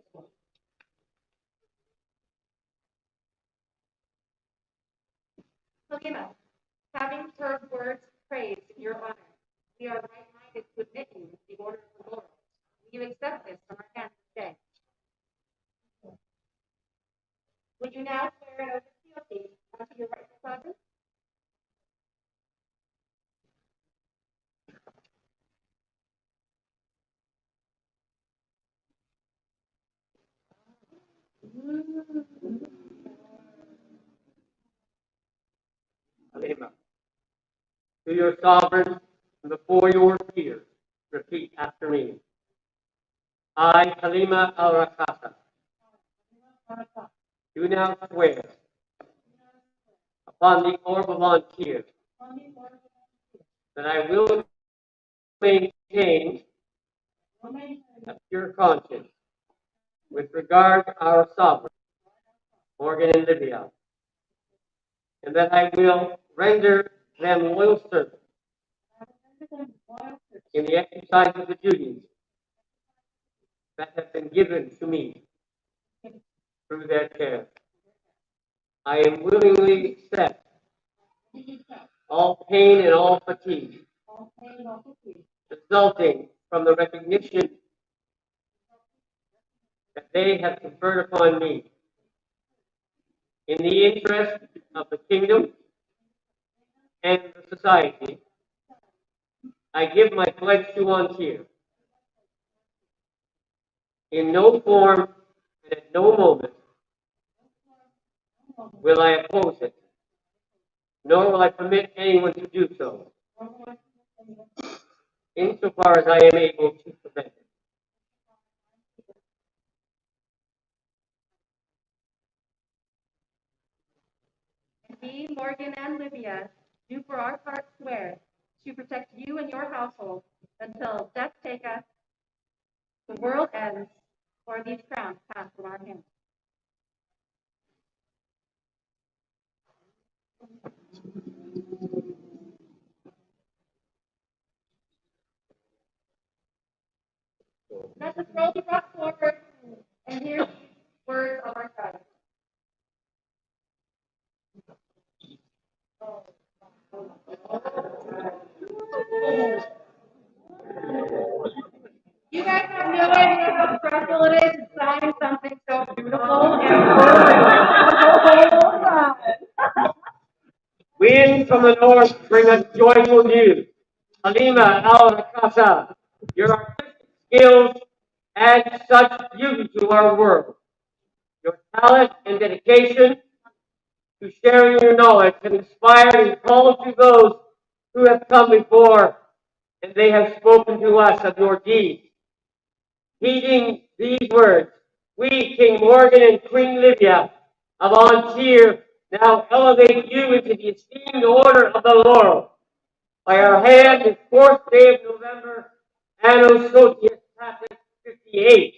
Halima, having heard words of praise in your honor, we are right-minded to admit you to the Order of the Laurel. Will you accept this from our hands today? Would you now swear an oath of fealty unto your rightful sovereign? Halima, to your sovereign and before your peers, repeat after me. I, Halima al-Rakasa, do now swear upon the orb of Tir that I will maintain a pure conscience with regard to our sovereign, Morgan and Libya, and that I will render them loyal service in the exercise of the duties that have been given to me through their care. I am willingly accept all pain and all fatigue resulting from the recognition that they have conferred upon me in the interest of the kingdom and the society. I give my pledge to Tir. In no form and at no moment will I oppose it, nor will I permit anyone to do so, insofar as I am able to prevent it. And we, Morgan and Libya, do for our part swear to protect you and your household until death take us, the world ends, or these crowns pass from our hands. Let us roll the rock forward and hear the words of our God. You guys have no idea how stressful it is to sign something so beautiful and Winds from the north bring us joyful news. Halima al-Rakasa, your artistic skills add such beauty to our world. Your talent and dedication to sharing your knowledge have inspired and called to those who have come before, and they have spoken to us of your deeds. Heeding these words, we, King Morgan and Queen Libya of Tir, now elevate you into the esteemed Order of the Laurel. By our hand, this 4th day of November, Anno Sotius Pacis 58.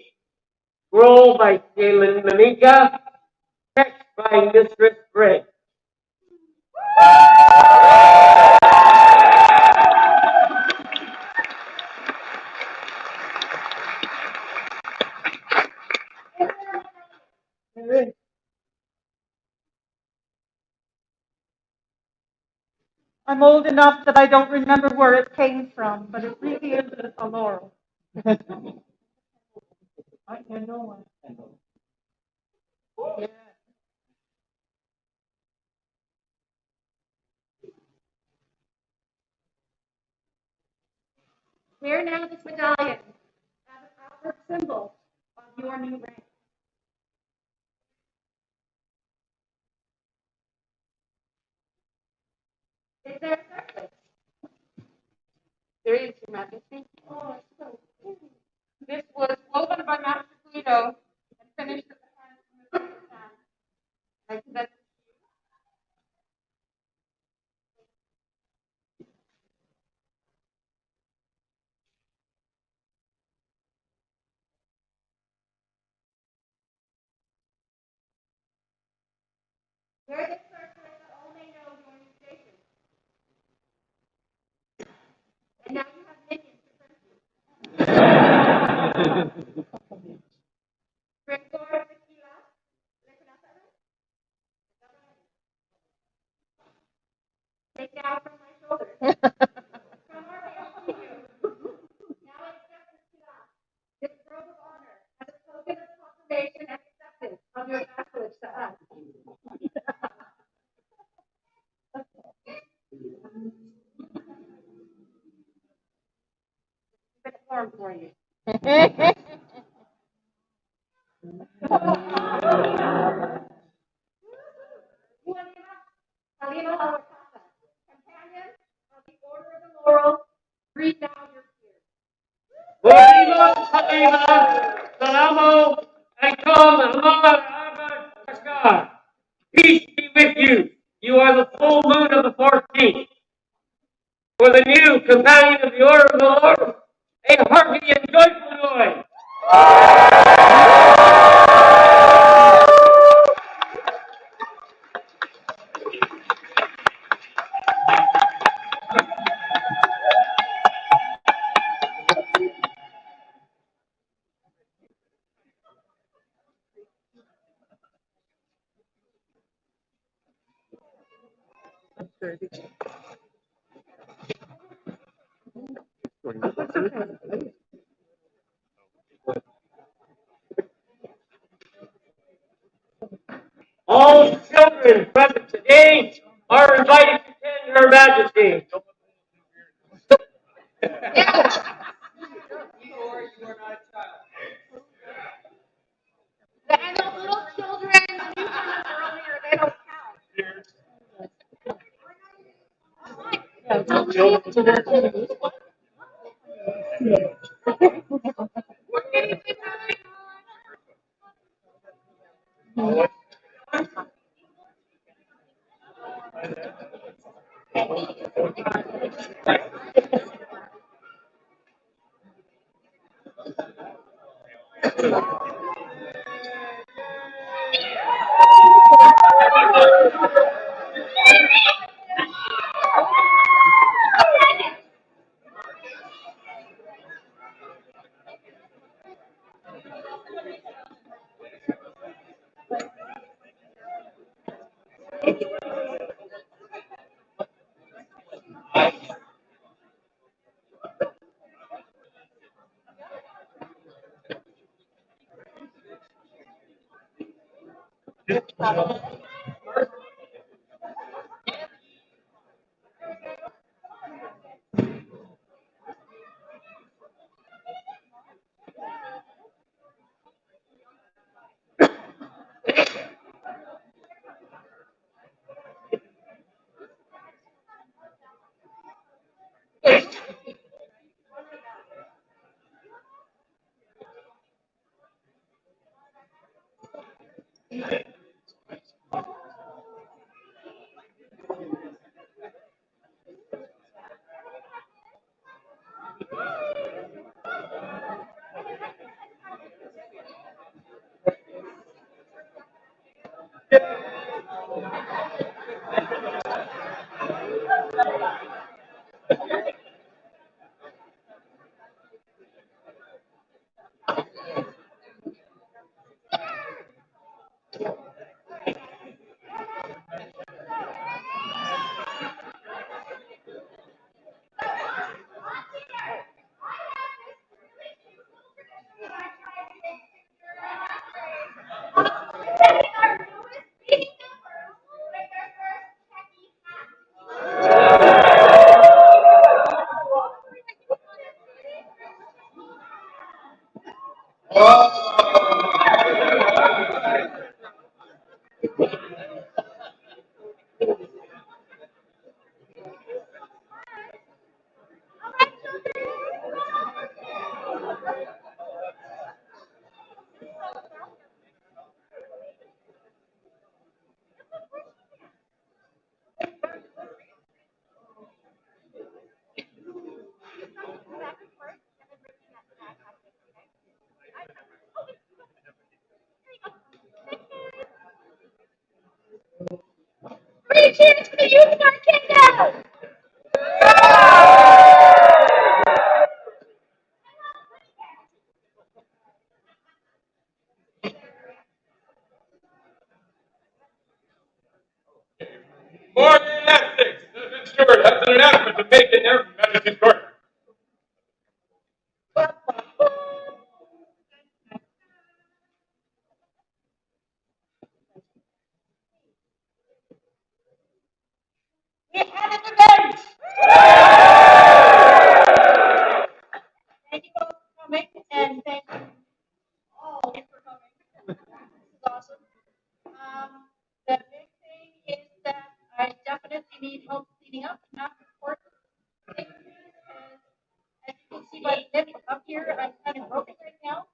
Scroll by Damon Mamika, text by Mistress Brigg. I'm old enough that I don't remember where it came from, but it really is a laurel. I know. Yeah. Wear now this medallion as an outward symbol of your new rank. Is there a circlet? There is, Your Majesty. Oh, it's so pretty. This was woven by Master Guido and finished at the hands of Mr. San. I present Wear this circlet that all may know your new station. And now you have minions to prince you. Rector Tequila, take down from my shoulders. From our base to you. Now accept this robe of honor as a token of confirmation and acceptance of your vassalage to us. a form for you. Halima Al-Wakasa, companion of the Order of the Laurel, read now your peers. Salamo, Alaikum, Amar, Abad, Kashgar. Peace be with you. You are the full moon of the 14th. For the new companion of the Order of the Lord, a hearty and joyful noise. All children present today are invited to attend Her Majesty. And those little children, you heard earlier, they don't Three cheers for the youth of our kingdom! More gymnastics! Elizabeth Stewart has an announcement to make in their Majesty's court. We had an event! Thank you both for coming, and thank you all for coming. This is awesome. The big thing is that I definitely need help cleaning up after court. As you can see by the nip up here, I'm kind of broken right now.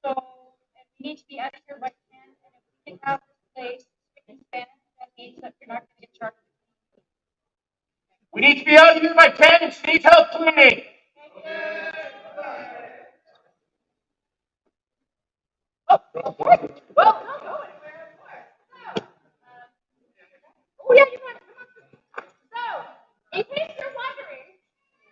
So and we need to be out of here by 10. And if we can have this place spick and span, that means that you're not going to get charged. We need to be out of here by 10 and she needs help cleaning. Well, oh yeah, you want to come up. So, in case you're wondering,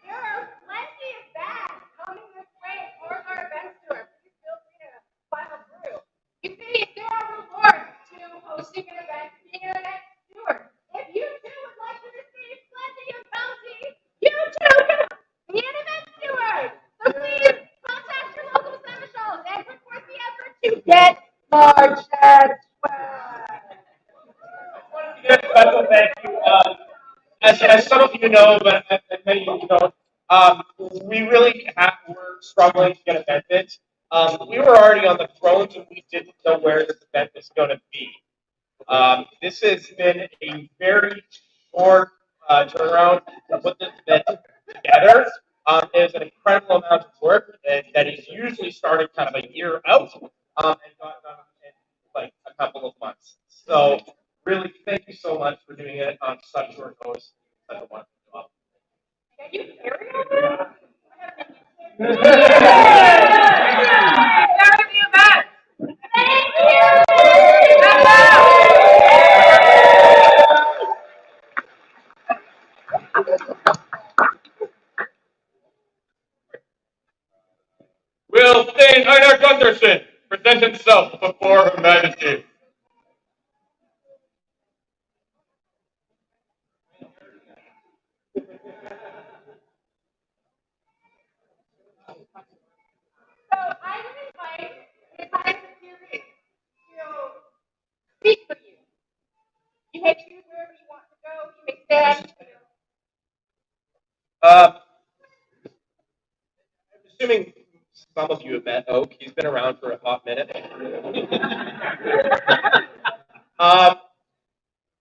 there are plenty of bags coming this way towards our event store. Please feel free to file through. You see, there are rewards to hosting an event, being an event steward. If you too would like to receive plenty of bounty, you too can be an event steward. So please contact your local seneschals and support the effort to get large as well. Yes, special thank you. As some of you know, but many of you don't, we really were struggling to get events. We were already on the thrones and we didn't know where this event was going to be. This has been a very short turnaround to put this event together. It was an incredible amount of work that is usually started kind of a year out and got done in like a couple of months. So really, thank you so much for doing it on such short notice. Such a wonderful job. Can you carry over? Thank you. Will Thane Einar Gunderson present himself before Her Majesty? So I would invite His Highness Tir Righ to speak for you. You may choose wherever you want to go. You may stand. I'm assuming some of you have met Oak. He's been around for a hot minute.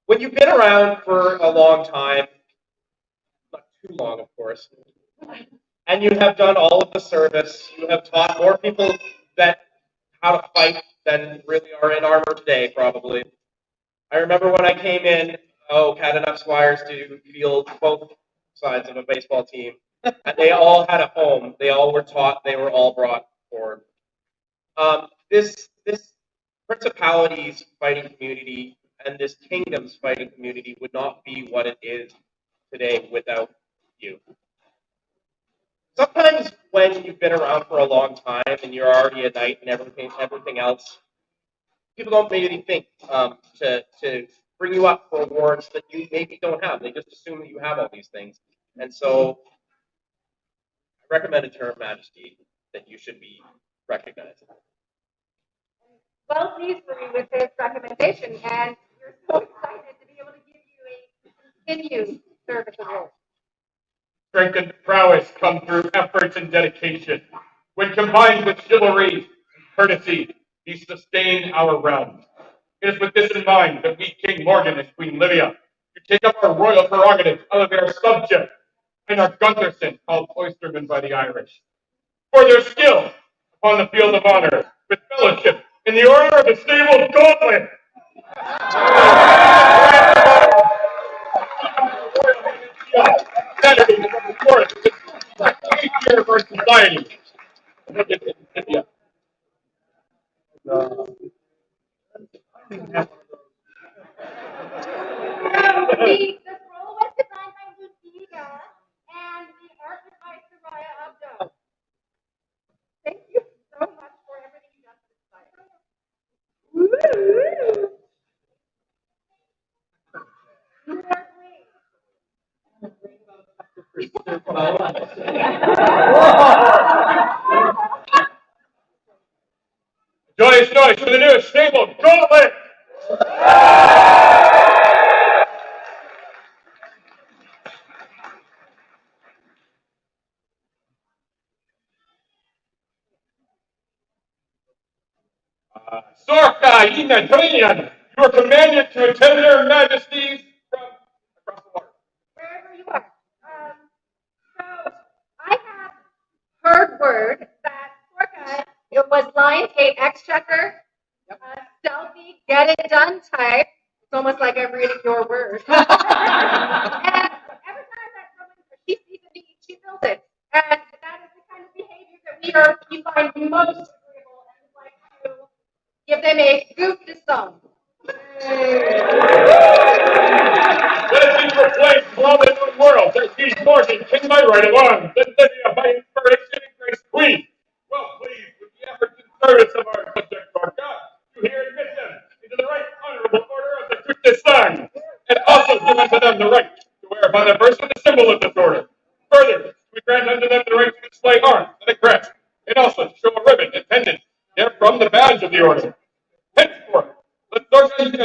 When you've been around for a long time, not too long, of course, and you have done all of the service, you have taught more people that how to fight than really are in armor today, probably. I remember when I came in, Oak had enough squires to field both sides of a baseball team. And they all had a home. They all were taught. They were all brought forward. This principality's fighting community and this kingdom's fighting community would not be what it is today without you. Sometimes when you've been around for a long time and you're already a knight and everything else, people don't maybe think to bring you up for awards that you maybe don't have. They just assume that you have all these things. And so I recommended to Her Majesty that you should be recognized. Well pleased for you with this recommendation, and we're so excited to be able to give you a continued service award. Strength and prowess come through efforts and dedication. When combined with chivalry and courtesy be sustain our realms. It is with this in mind that we, King Morgan and Queen Livia, to take up our royal prerogatives of their subject and our Guntherson, called oystermen by the Irish, for their skill upon the field of honor, with fellowship in the order of the stable gauntlet. Saturday, November 4th, 8th year of our society. The scroll was designed by Lucia and the art was by Soraya Abdo. Thank you so much for everything you done for this site. Woo! You are Joyous noise for the newest stable gauntlet. Sorka, Ina, Delian, you are commanded to attend their majesties from across the water. wherever you are. So I have heard word that Orca, it was Lionsgate Exchequer, stealthy, get it done type. It's almost like I'm reading your words. And every time that she sees a need, she fills it. And that is the kind of behavior that we find most agreeable and would like to give them a scoop to some. Let it be proclaimed to all the known world that King Morgan, king by right of arms, and Livia by inspiration and grace queen, well pleased with the efforts and service of our subject Sorka, to here admit them into the right honorable order of the Duc de Sang, and also give unto them the right to wear upon their person the symbol of this order. Further, we grant unto them the right to display arms and a crest, and also to show a ribbon and pendant therefrom the badge of the order. Henceforth, let Sorka be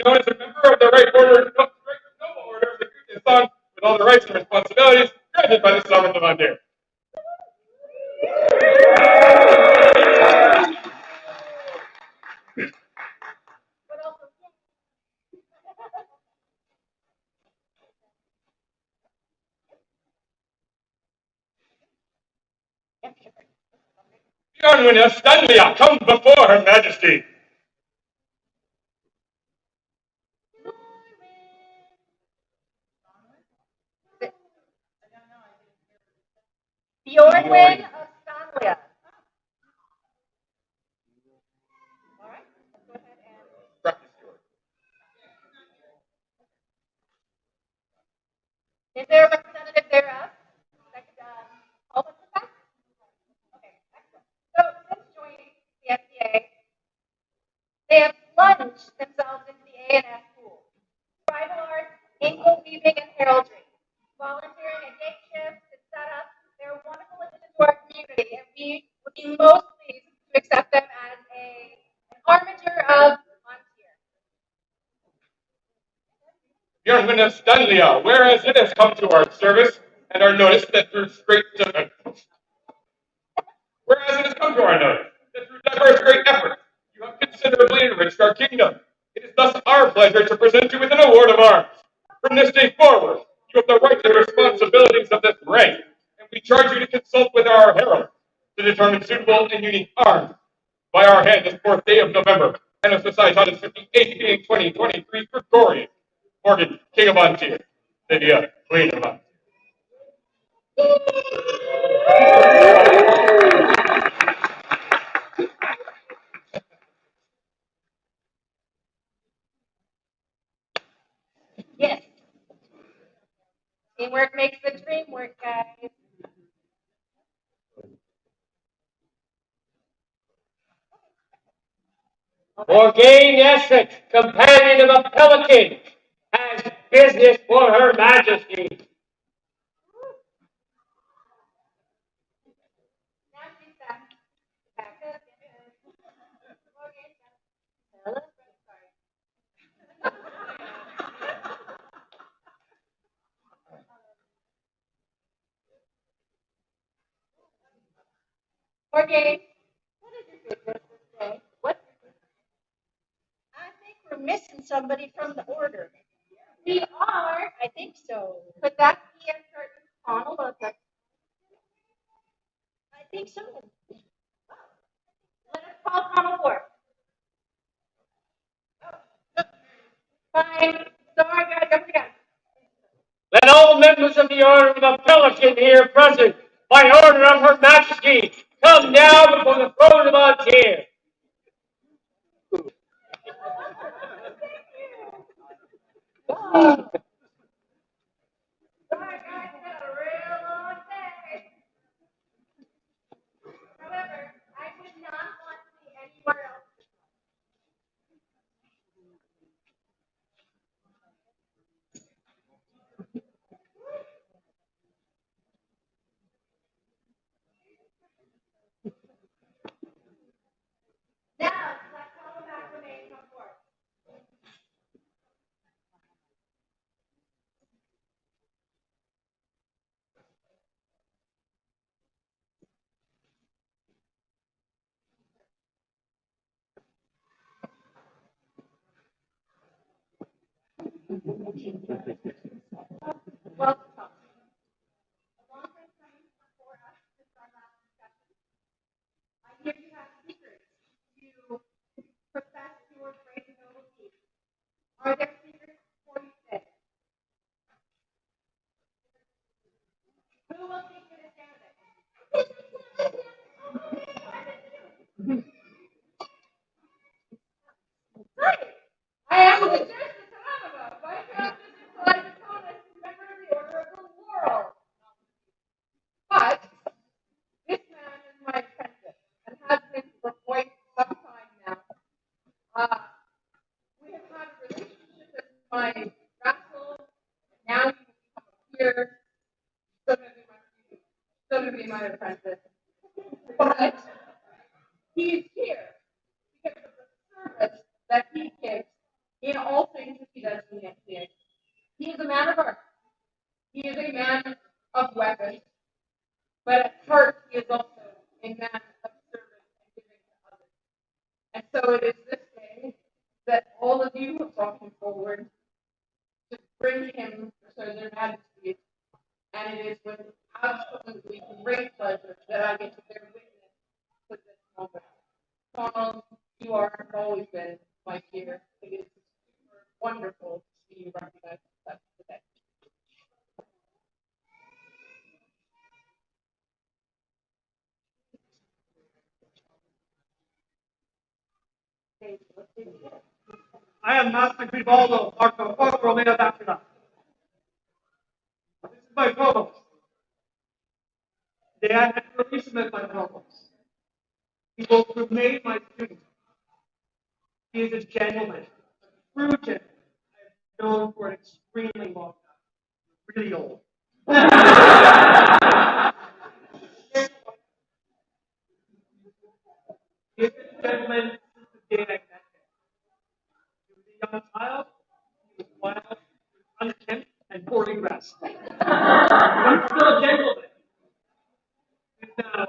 known as a member of the right order, noble order of the Duc de Sang, with all the rights and responsibilities granted by the sovereign of Ontario. Bjornwin of Stanley comes before her majesty. Bjornwin of Stanley. All right, let's go ahead and. Is there a representative thereof that could help us with that? Okay, excellent. So since joining the FCA, they have plunged themselves into the A&S pool. Tribal arts, ankle weaving, and heraldry. Volunteering at day shifts and setup, they're a wonderful addition to our community, and we would be most pleased to accept them as an armature of Ontario. Bjornwin of Stanley, whereas it has come to our service and our notice that through diverse great efforts, you have considerably enriched our kingdom. It is thus our pleasure to present you with an award of arms. From this day forward, you have the rights and responsibilities of this rank, and we charge you to consult with our herald to determine suitable and unique arms. By our hand, this 4th day of November, and of Society 58 being 2023 Gregorian. Morgan, King of Ontario. Lydia, Queen of Ontario. Yes. Teamwork makes the dream work, guys. Morgane Essex, companion of a pelican, has business for her majesty. Now she's back. Back up. Morgane, what is your business? missing somebody from the order. We are. I think so. Could that be a certain Connell of the? I think so. Let us call Connell forth. Fine. Sorry, guys. I forgot. Let all members of the Order of the Pelican here present, by order of Her Majesty, come now before the throne of our Tir. Sorry, guys. It's been a real long day. However, I would not want to be anywhere else. Now, let's call back the main come forth. Welcome. A long time coming before us to start our discussion. I hear you have secrets to profess your great nobility. Are there secrets for you today? Who will take the candidate? Hi. I am the Judge of Canada. My count is implied opponent, member of the Order of the World. But this man is my apprentice and has been for quite some time now. We have had a relationship as my vassal, and now he will become a peer. Still going to be my apprentice. But he's here because of the service that he gives in all things that he does in the NCA. He is a man of art. He is a man of weapons. But at heart, he is also a man of service and giving to others. And so it is this day that all of you have brought him forward to bring him so their majesties. And it is with absolutely great pleasure that I get to bear witness to this moment. Donald, you are and have always been my dear. It is super wonderful to see you recognize such today. I am Master Gribaldo, Marco Corporal of Africa. This is my provost. Today I had to release him as my provost. He will remain my student. He is a gentleman, a true gentleman. I have known for an extremely long time. Really old. He is a gentleman since the day I met him. He was a young child. He was wild, he was unkempt, and poorly dressed. But he's still a gentleman. He's now a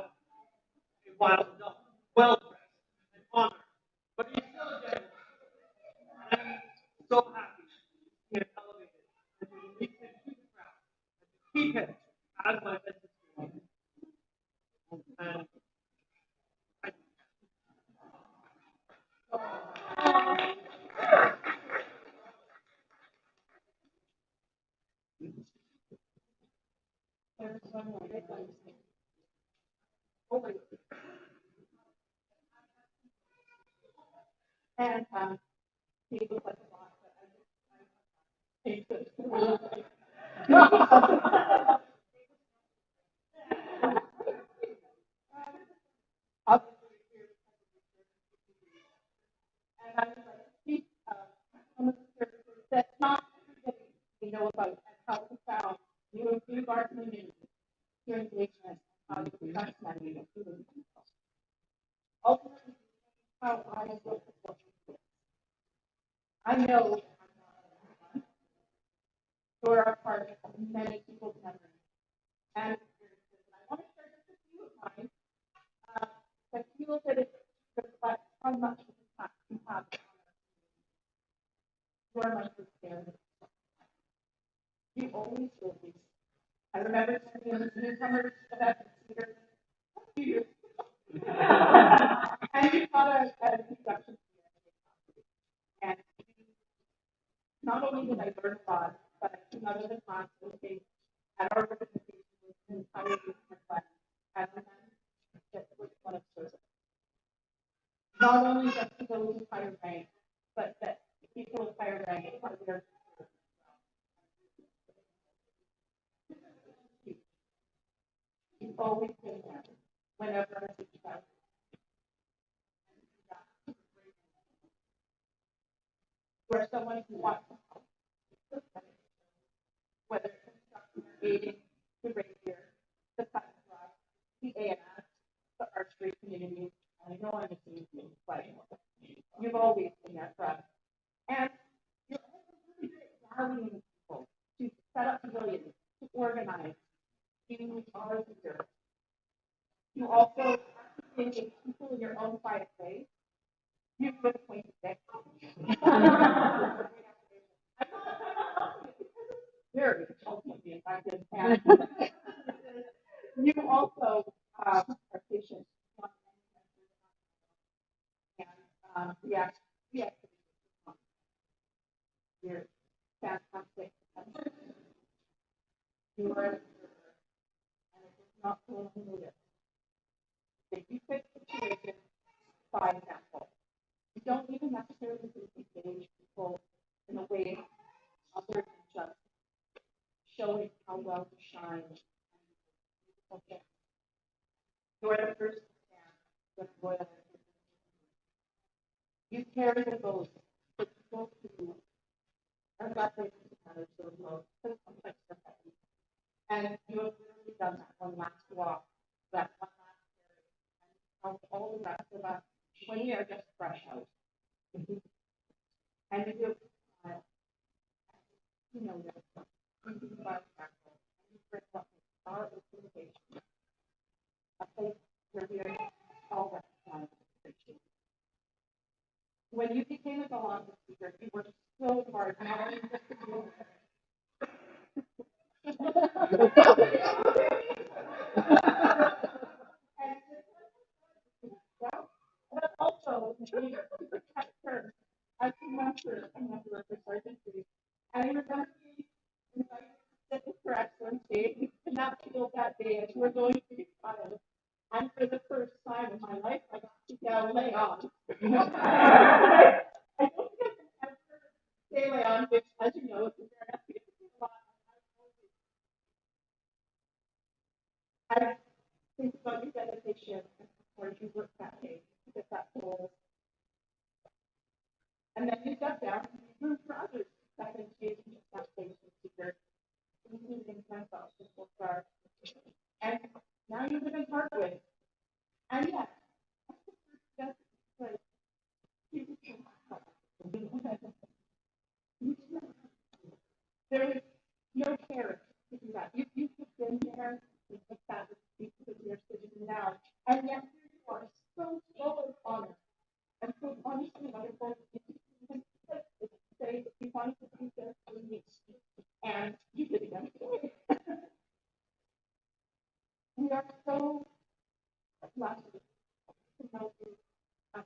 wild dog, well dressed and honored. But he's still a gentleman. And I'm so happy he has elevated and to release him to the crowd and to keep him as my business student. And And he looks like a boss, but I hate it. And I was like, see, some of the services that not everybody we know about and how profound you improve our community, your engagement, how you protect money, including ultimately how I look at what you do. I know you're a part of many people's memories and experiences. And I want to share just a few of mine that feel that it reflects how much impact you have. You are my first parent. You always will be. I remember sitting in the newcomers about Seagirt. And you taught us an introduction to the and not only did I learn a lot, but I came out of the class looking at our organization with an entire youth class as a man that was one of service. Not only just to those with higher rank, but that people with higher rank are there. You've always been there whenever I reached out. You are someone who wants to help, whether it's construction, aiding, the radio, the fund club, the AMS, the archery community. I know I'm missing you, but you've always been there for us. And you're also really good at rallying people to set up pavilions, to organize. You are a leader. You also engage people in your own quiet way. You've been appointed next. Very ultimately effective. And you also are patient. And react. You're fantastic. You are a observer, and it is not going to notice. If you fix situations by example, you don't even necessarily engage people in a way other than just showing how well you shine. Okay. You are the first to stand with royal. You carry the vote for people who are not ready to manage those votes, so sometimes they're heavy. And you have really done that one last walk, that one last carry, and help all the rest of us when we are just fresh out. And you do it with a smile. You know this. You do it by example. And you bring what makes our organization a place where we are all recognized and appreciated. When you became a Barony of Seagirt, you worked so hard, not only just to do but also as a member of the sergeantry. And I remember being invited for excellency. We could not feel that day as we're going to be trials. And for the first time in my life, I got to get lay on. I don't think I can ever say lay on, which, as you know, is a very I think about your dedication and support you work that day to get that goal. And then you got down and you moved for others that can change that place in Seagirt, including myself, the full star. And now you live in Parkwood. And yet, that's like, there is no care to do that. You've been there with the fact that you're sitting now, and yet you are so honored and so honestly wonderful. Say you wanted to be there for me, and you did it. We are so blessed to know you. Are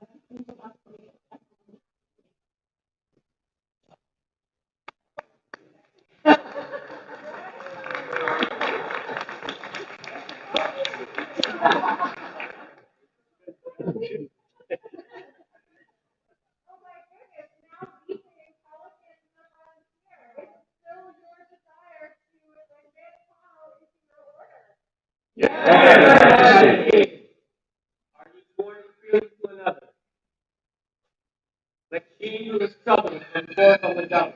you born freely to another? The king who is troubled and forth on the jump.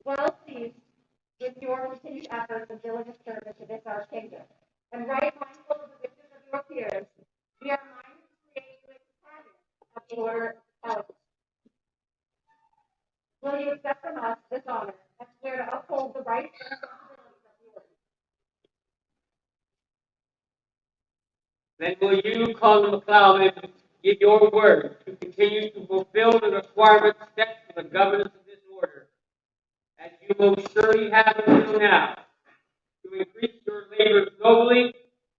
Well pleased with your continued efforts of diligent service to this our kingdom, and right mindful of the wishes of your peers, we are minded to create you a cabinet of the order of. Will you accept from us this honor and swear to uphold the rights and responsibilities of the order? Then will you, Colonel McLeod, give your word to continue to fulfill the requirements set for the governance of this order, as you most surely have until now, to increase your labors nobly,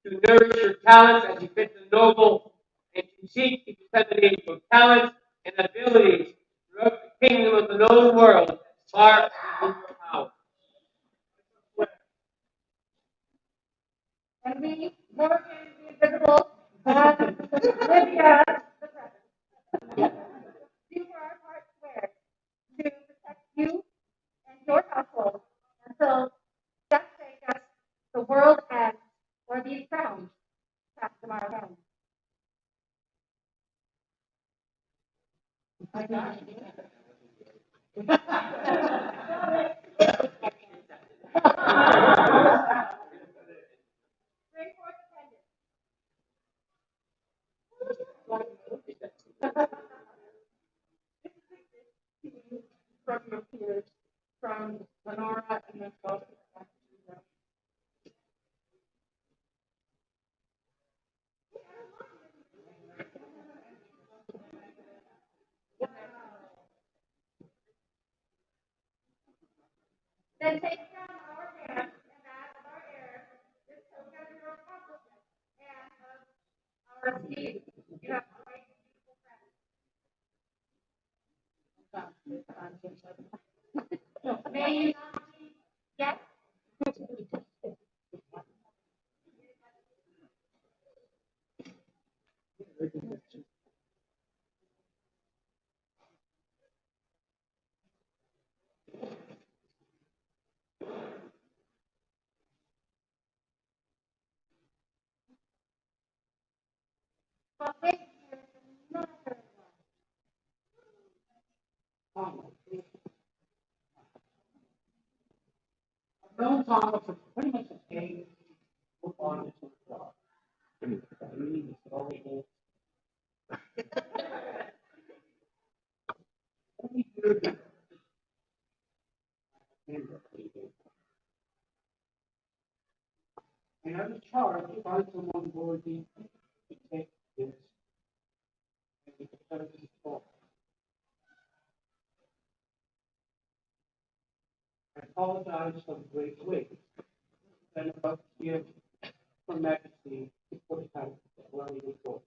to nourish your talents as befits the noble, and to seek to disseminate your talents and abilities throughout the kingdom of the known world as far as in your power. And we, Morgan the Invisible, and Lydia the Present, do for our part swear to protect you and your household until death take us, the world ends, or these crowns pass from our hands. Bring forth attendance. From your peers, from Lenora and then both. Then take from our hands and that of our heirs this token of your accomplishment and of our esteem. You have quite beautiful friends. May you not be yet. But wait, there is another I've known Thomas for pretty much a day. Move on to the job. And I was charged to find someone worthy to take this and to serve this cause. I apologize for the great weight that I'm about to give Her Majesty to put out where we go.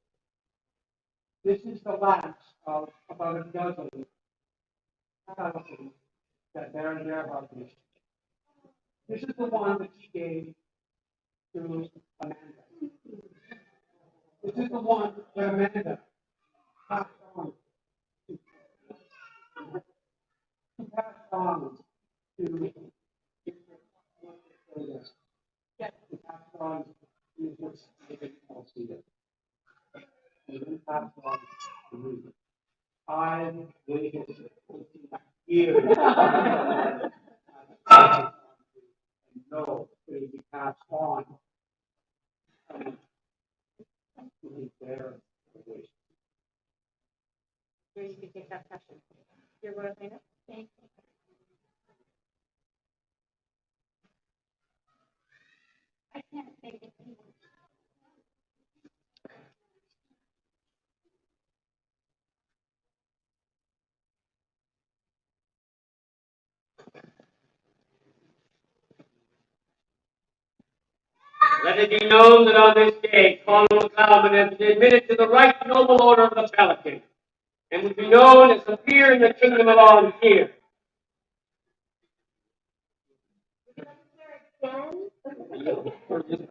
This is the last of about a dozen thousands that Baron Gerhardt missed. This is the one that she gave to Amanda. This is the one that Amanda passed on to passed on to yes, passed on to what's called Cedar. And then passed on to me. I waited 14 years. And know that it be passed on to his their wish. Here, you can take that question. You're going to say it? Thank you. I can't say it. Let it be known that on this day, Colonel McLeod has been admitted to the right noble order of the Pelican, and will be known as a peer in the kingdom of all here. Again?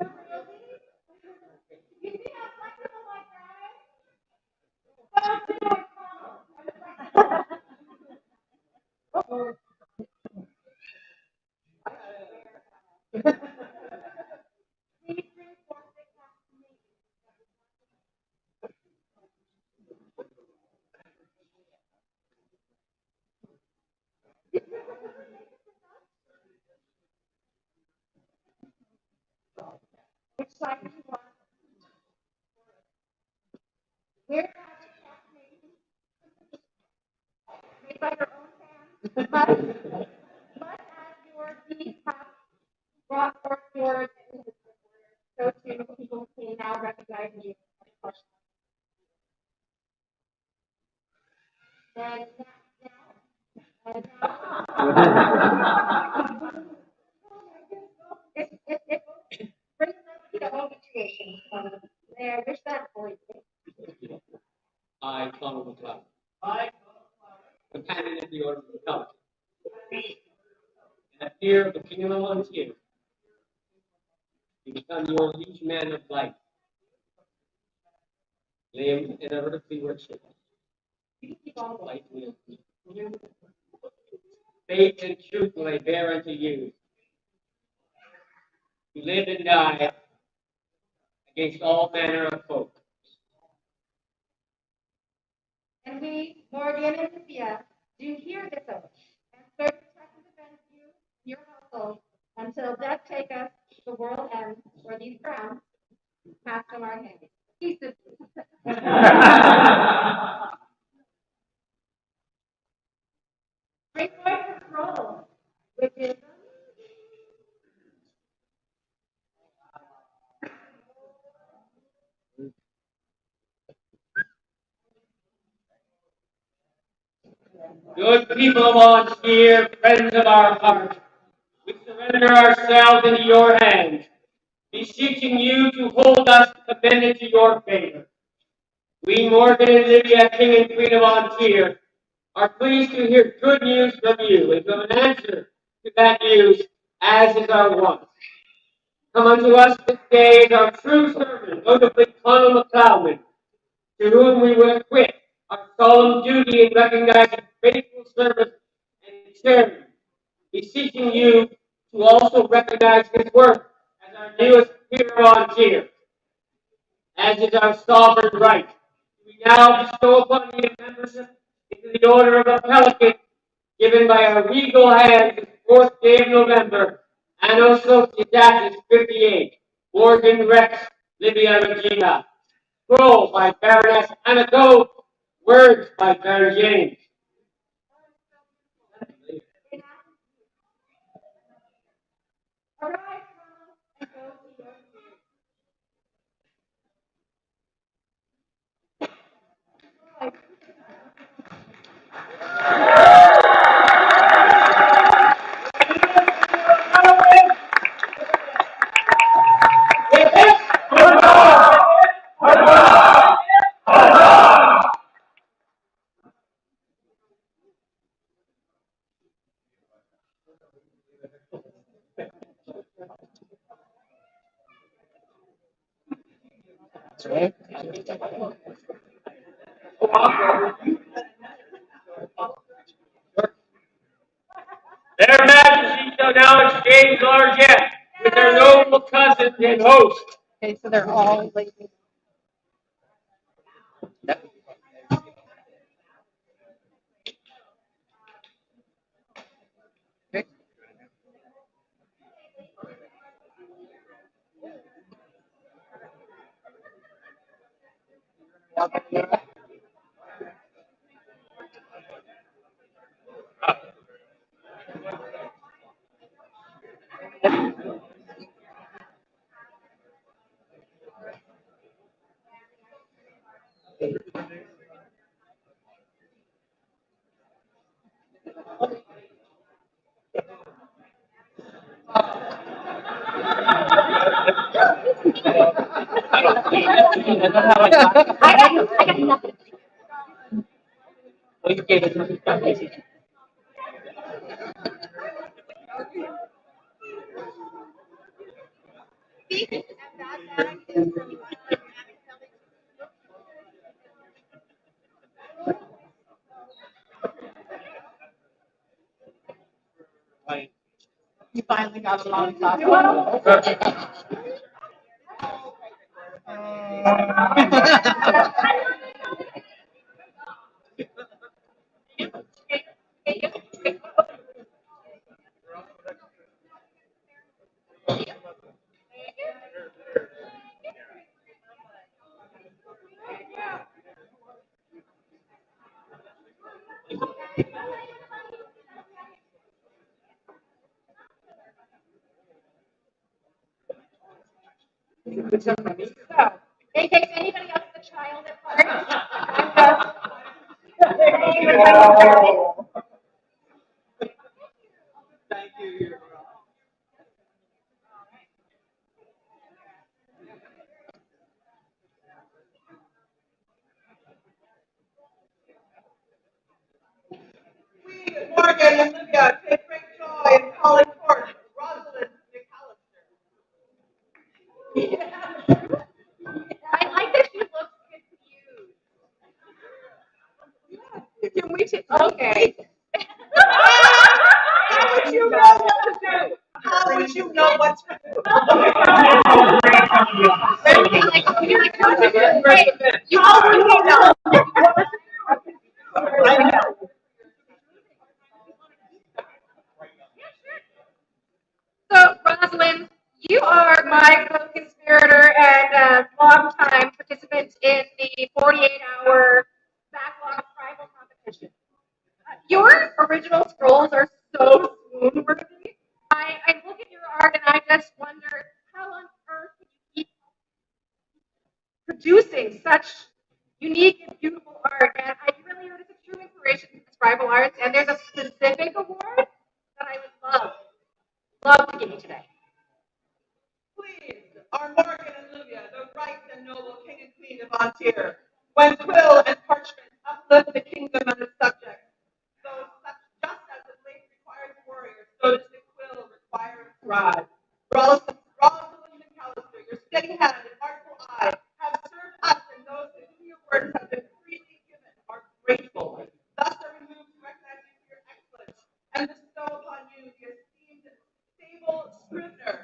We're not made by your own hands, but as your deeds have brought forth your so too people can now recognize you. Then it brings us to all situations. There, wish that for you. I, Colonel McLeod, companion of the Order of the Pelican, and a peer of the Kingdom of Ontario, to become your liege man of life, live in earthly worship. Life will faith and truth will I bear unto you, to live and die against all manner of folk. And we, Morgan and Sophia, do hear this oath, and swear to protect and defend you and your household until death take us, the world ends, or these crowns pass from our hands. Peace of you. Bring forth the scroll, which is Good people of Ontario, friends of our heart, we surrender ourselves into your hands, beseeching you to hold us commended to your favor. We, Morgan and Lydia, King and Queen of Ontario, are pleased to hear good news from you and from an answer to that news, as is our wont. Come unto us this day as our true servant, notably Colonel McLeod, to whom we will acquit our solemn duty in recognizing faithful service and charity, beseeching you to also recognize his work as our newest peer on tier, as is our sovereign right. We now bestow upon you membership into the Order of the Pelican, given by our regal hands the 4th day of November, Anno Societatis 58, Morgan Rex, Livia Regina. Scroll by Baroness Anatole, words by Baron James. arise, and go to your Their Majesty shall now exchange largesse with their noble cousins and hosts. Okay, so they're all like. I got nothing. You finally got the long talk. So, in case anybody else is a child at heart, Thank you. We, Morgan and Lydia, take great joy in calling forth Rosalind McAllister. I like that she looks confused. Can we take? Okay. How would you know what to do? How would you know what to do? Hey, you all would know. So, Rosalind, you are my co-conspirator and longtime participant in the 48-hour backlog tribal competition. Your original scrolls are so swoon-worthy. I look at your art and I just wonder how on earth you keep producing such unique and beautiful art. And I really notice a true inspiration to tribal arts. And there's a specific award that I would love to give you today. Please, our Morgan and Lydia, the right and noble king and queen of Tir, when quill and parchment uplift the kingdom and its subjects, so just as the blade requires warriors, so does the quill require its rod. Rosalind McAllister, your steady hand and artful eye have served us and those to whom your words have been freely given are grateful. Thus are removed to recognize you for your excellence and bestow upon you the esteemed Sable Scrivener.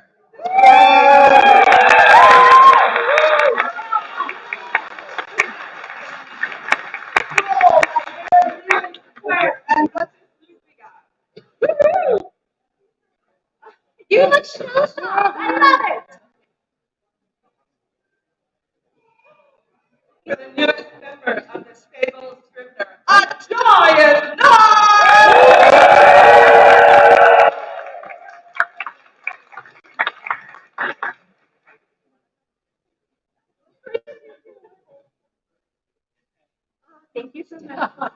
And what's this loot we got? You look shell-shocked. I love it. For the newest member of the Sable Scrivener, a giant knight! Thank you so much.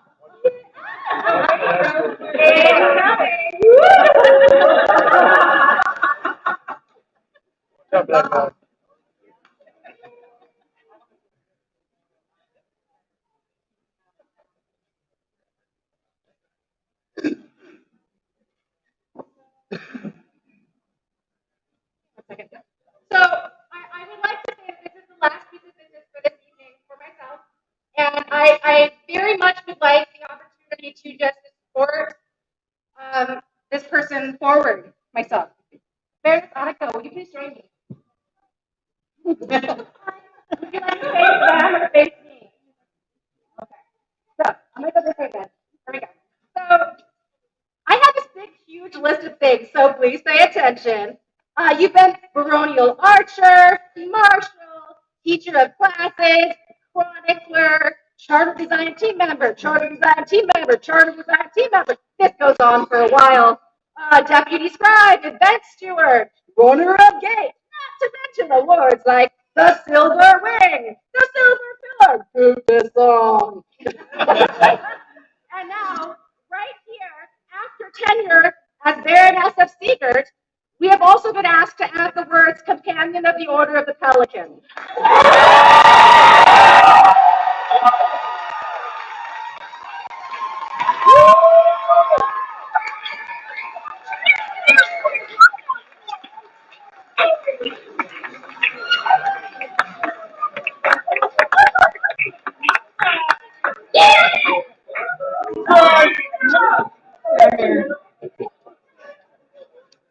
So I would like to say that this is the last piece of business for this evening for myself. And I very much would like the opportunity to just support this person forward myself. Meredith Annika, will you please join me? Would you like to face them or face me? Okay. So I'm gonna go this way then. Here we go. So I have this big, huge list of things, so please pay attention. You've been baronial archer, marshal, teacher of classes, chronicler, charter design team member, charter design team member, charter design team member. This goes on for a while. Deputy scribe, event steward, runner of gate, not to mention awards like the Silver Wing, the Silver Pillar, prove this song. And now, right here, after tenure as Baroness of Seagirt, we have also been asked to add the words Companion of the Order of the Pelican.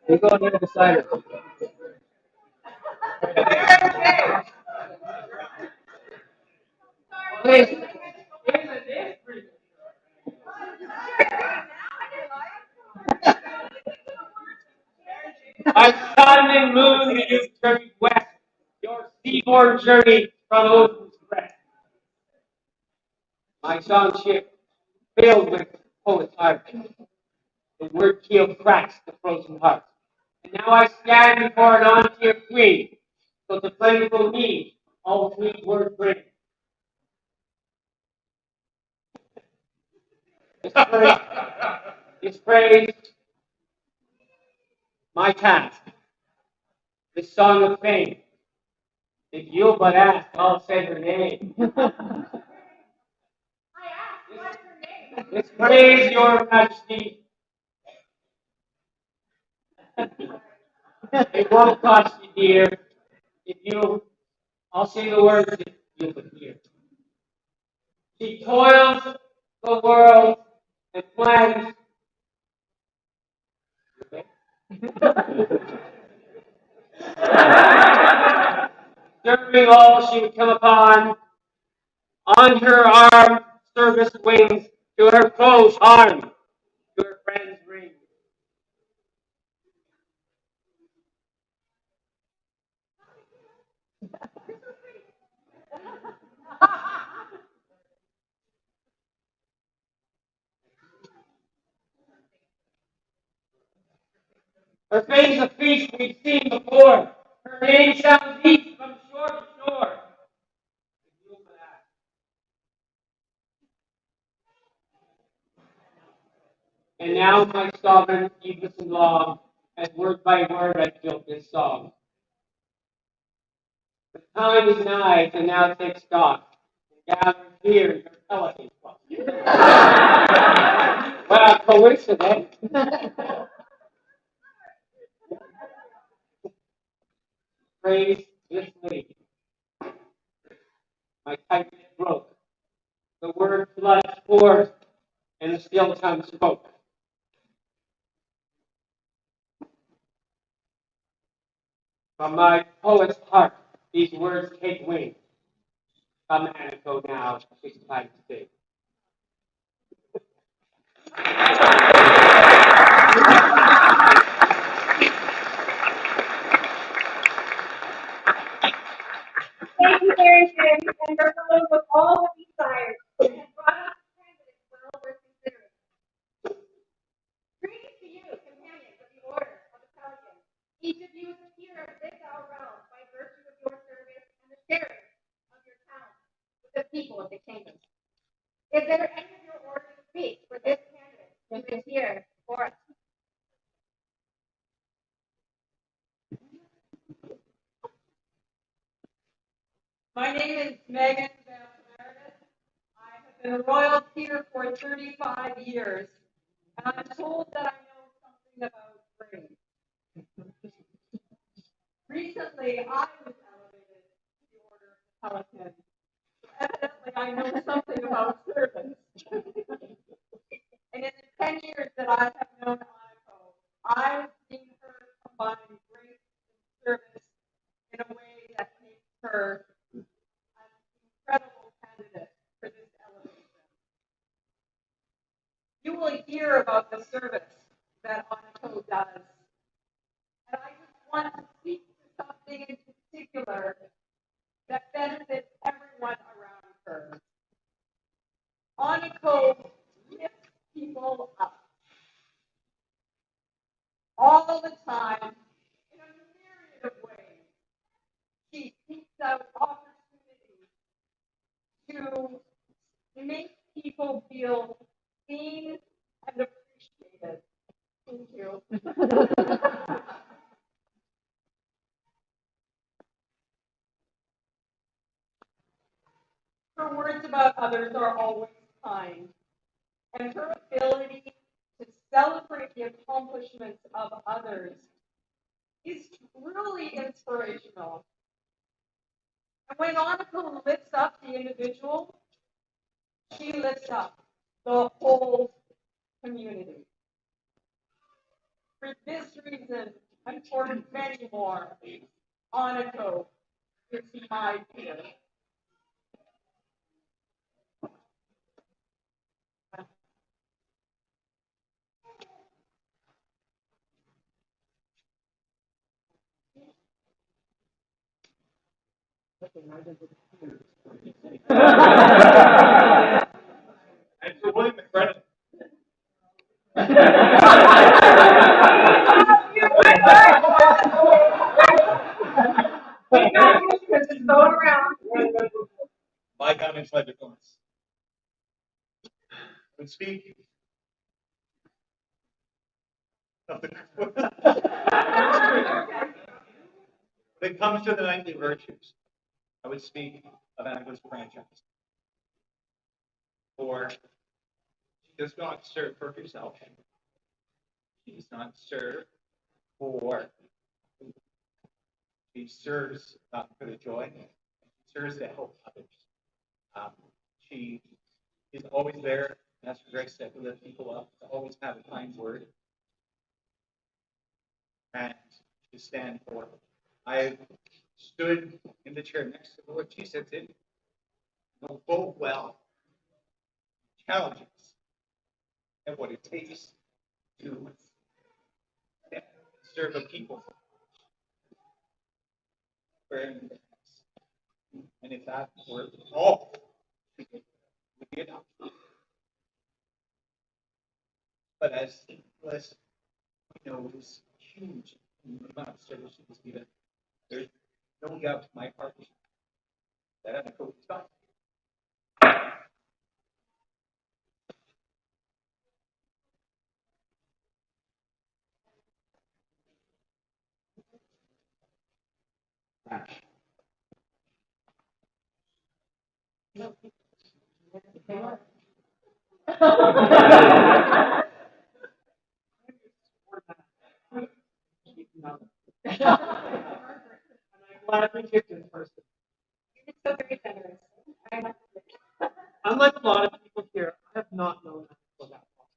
You're going to need a decider. Our sun and moon, you've journeyed west, your seaboard journey from Odin's breast. My song ship, filled with poet's art, the word keel cracks the frozen heart. And now I stand before an on-tier queen, So to play for me, all three words bring. It's praise my task. This song of fame. If you'll but ask, I'll say her name. I asked, what's her name? It's praise your majesty. It won't cost you dear. If you, I'll say the words that you can hear. She toils the world and plans. Serving all she would come upon, on her arm, service wings, to her foes harm, to her friends ring. Her fame's a feast we've seen before. Her name sounds east from shore to shore. And now, my sovereign, heedless and long, as word by word I built this song. The time is nigh to now take stock and gather here in your pelican flock. What a coincidence. Praise this lady. My type broke. The word floods forth, and the still tongue spoke. From my poet's heart, these words take wing. Come and go now, it's time to sing. Thank you, Mary Jane, and for following with all the desires and brought us candidates well worth considering. Greetings to you, companions of the Order of the Pelican. Each of you is a peer of this our realm by virtue of your service and the sharing of your talents with the people of the kingdom. Is there any of your order to speak for this candidate who is here for us? My name is Megan Van Meredith. I have been a royal peer for 35 years, and I'm told that I know something about grain. Recently, I was elevated to the Order of the Pelican. Evidently, I know something about servants. And in the 10 years that I have known Aniko, I've seen her combine grace and service in a way that makes her an incredible candidate for this elevation. You will hear about the service that Aniko does. And I just want to speak to something in particular that benefits everyone around her. Aniko lifts people up all the time in a myriad of ways. She seeks out opportunities to make people feel seen and appreciated. Thank you. Her words about others are always kind, and her ability to celebrate the accomplishments of others is truly inspirational. And when Aniko lifts up the individual, she lifts up the whole community. For this reason, and for many more, Aniko is my peer. And so William McBrennan. We my gun and fled to Florence. I would speak of the when it comes to the knightly virtues, I would speak of Angla's franchise. For she does not serve for herself. She does not serve for she serves for the joy. She serves to help others. She is always there, and that's what Greg said, to lift people up, to always have a kind word, and to stand for. I stood in the chair next to the Lord she sits in, know full well challenges and what it takes to serve a people. And if that were all we did, but as we know, this huge amount of service she was given, there's no doubt to my heart that I'm a coach stop. Gladly kicked in person. It's so very generous. Unlike a lot of people here, I have not known her for that long.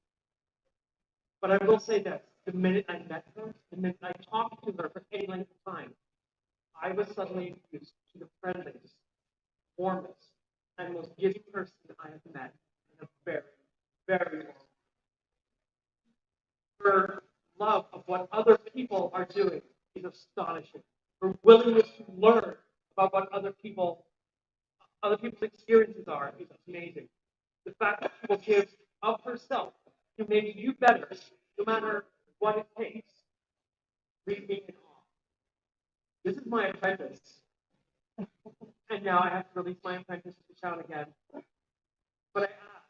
But I will say this: the minute I met her, the minute I talked to her for any length of time, I was suddenly introduced to the friendliest, warmest, and most giving person I have met in a very, very long time. Her love of what other people are doing is astonishing. Her willingness to learn about what other people's experiences are is amazing. The fact that she will give of herself to make you better, no matter what it takes, leave me in awe. This is my apprentice, and now I have to release my apprentice to shout again. But I ask,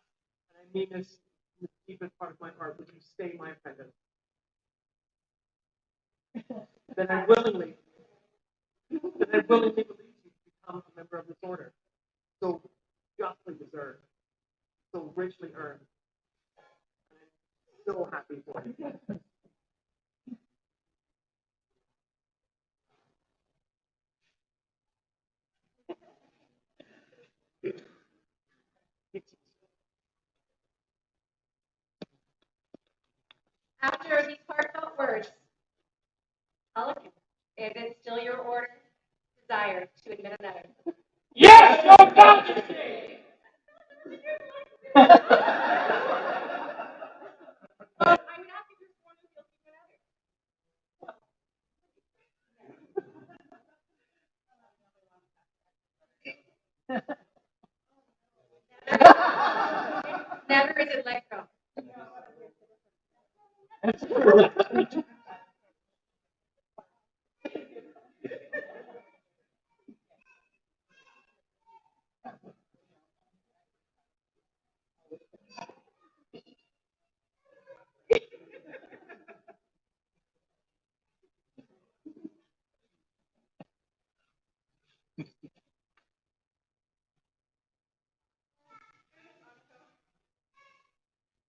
and I mean this in the deepest part of my heart, would you stay my apprentice? Then I willingly release you to become a member of this order. So justly deserved, so richly earned. I'm so happy for you. After these heartfelt words, Pelican, is it still your order, desire to admit another? Yes, Your Majesty! I would ask if you're sworn to guilty of another. Never is it let go.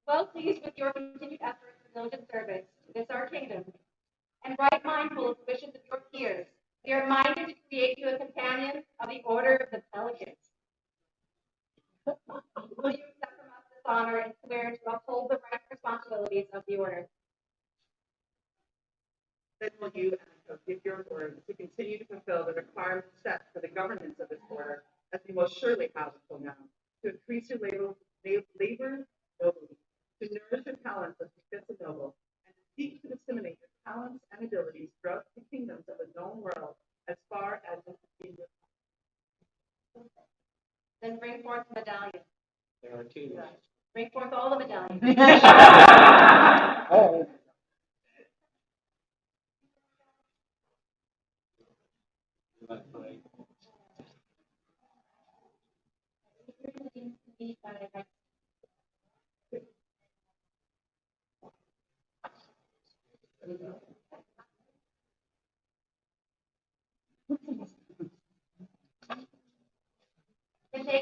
Well pleased with your continued efforts and diligent service to this our kingdom, and right mindful of the wishes of your peers, we are minded to create you a companion of the Order of the Pelicans. Will you accept from us this honor and swear to uphold the rights and responsibilities of the order? Then will you, Anto, give your word to continue to fulfill the requirements set for the governance of this order, as you most surely have until now, to increase your labor nobly, to nourish your talents as befits a noble, and to seek to disseminate your talents and abilities throughout the kingdoms of the known world as far as it is your power. Then bring forth the medallion. There are two. Bring forth all the medallions. Oh. To take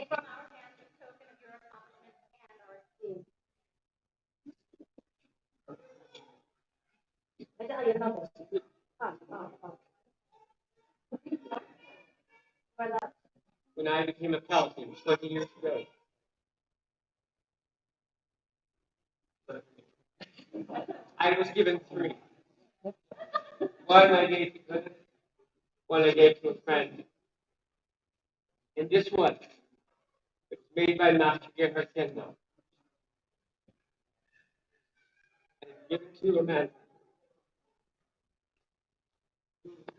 from our hands a token of your accomplishments and our esteem. When I became a Pelican 20 years ago, I was given three. One I gave to Glenn, one I gave to a friend. And this one, it's made by Master Gerhard Kendall. And given to a man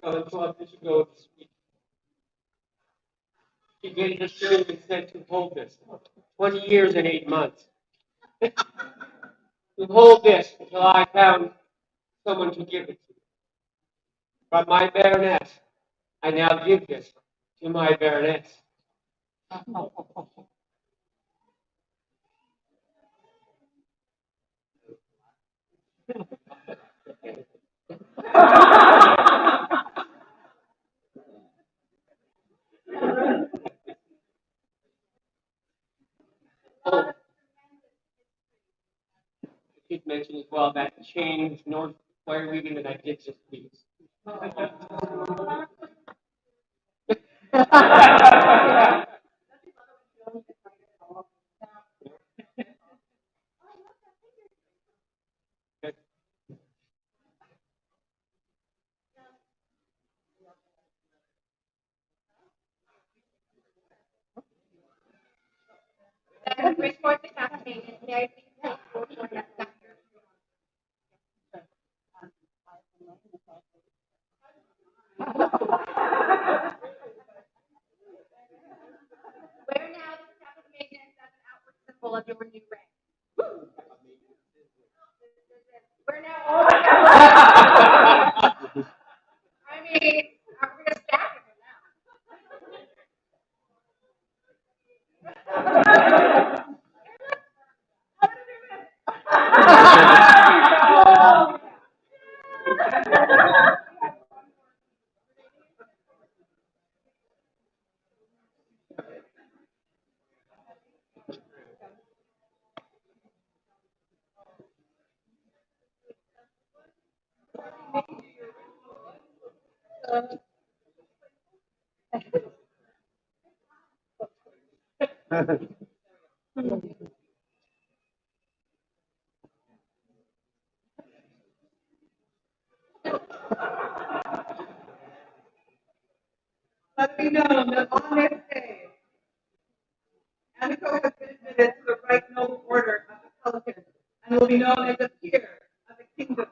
who was 12 years ago this week. He gave this to me and said to hold this 20 years and 8 months. To hold this until I found someone to give it to. From my baroness, I now give this to my baroness. Oh, I should mention as well that change North Square reading that I did just week. That is report the captain. May I please take forward that sector? Wear now the staff of maintenance as an outward symbol of your new rank. We're now all. I mean, are we gonna stack it Let me know that on this day, Amico has been admitted to the right noble order of the Pelican and will be known as a peer of the kingdom of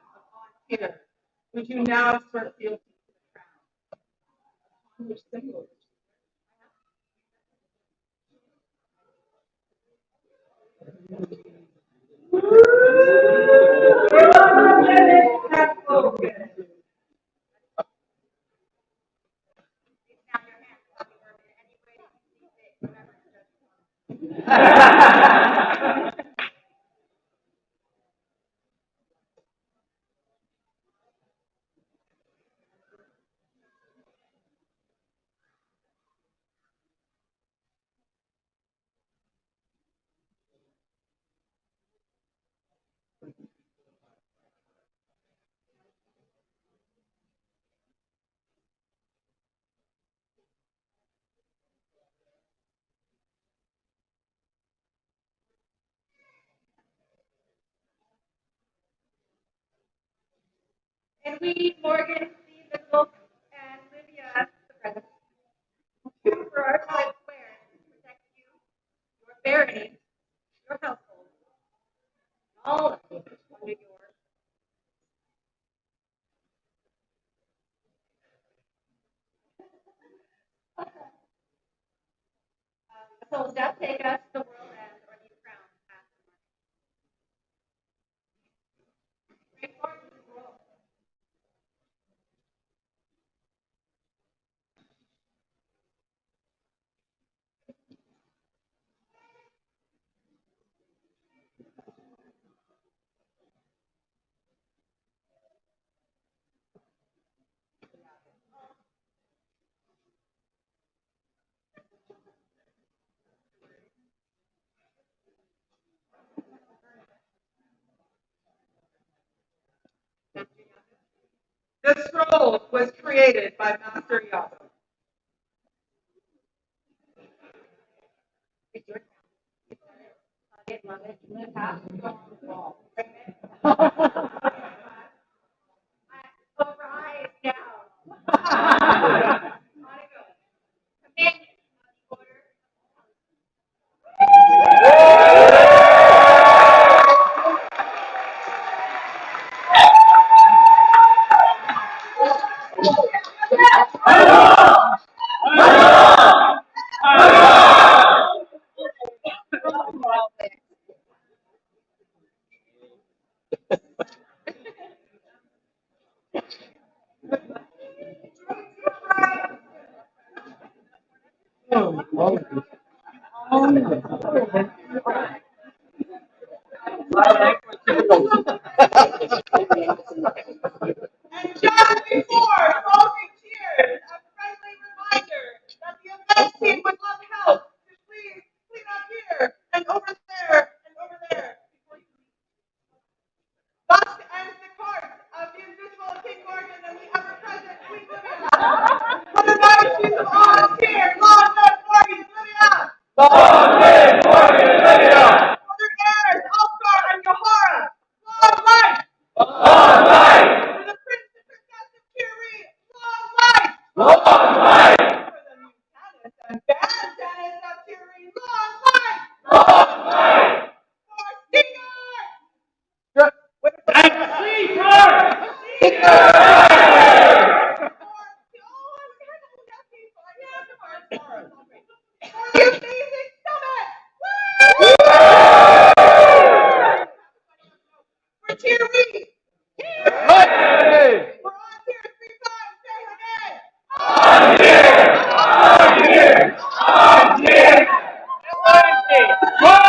Tir, which you now swear fealty to the crown. And we, Morgan, Steve, and Wilk, and Lydia, the present, for our side swear to protect you, your barony, your household, all of you under your. So death take us, the world ends, or the crown pass. Report to the world. The scroll was created by Master Yoda. Rise down. And just before closing cheers, a friendly reminder that the events team would love help to please clean up here and over there and over there. Thus ends the course of the invisible King Morgan and the ever-present Queen Lydia. For the majesties of all here, long live Morgan and Lydia! Long live Morgan and Lydia! For their heirs, Alstar and Yahara, long life! Long life! For the Prince and Princess of Tir Righ, long life! Long life! For the Lieutenant and Bandit of Tir Righ, long life! Long life! For Seagirt! And Seagirt! For the amazing summit! For Tir Righ! We're on here 3 times, say her name! On here! On here! On here! Excellency!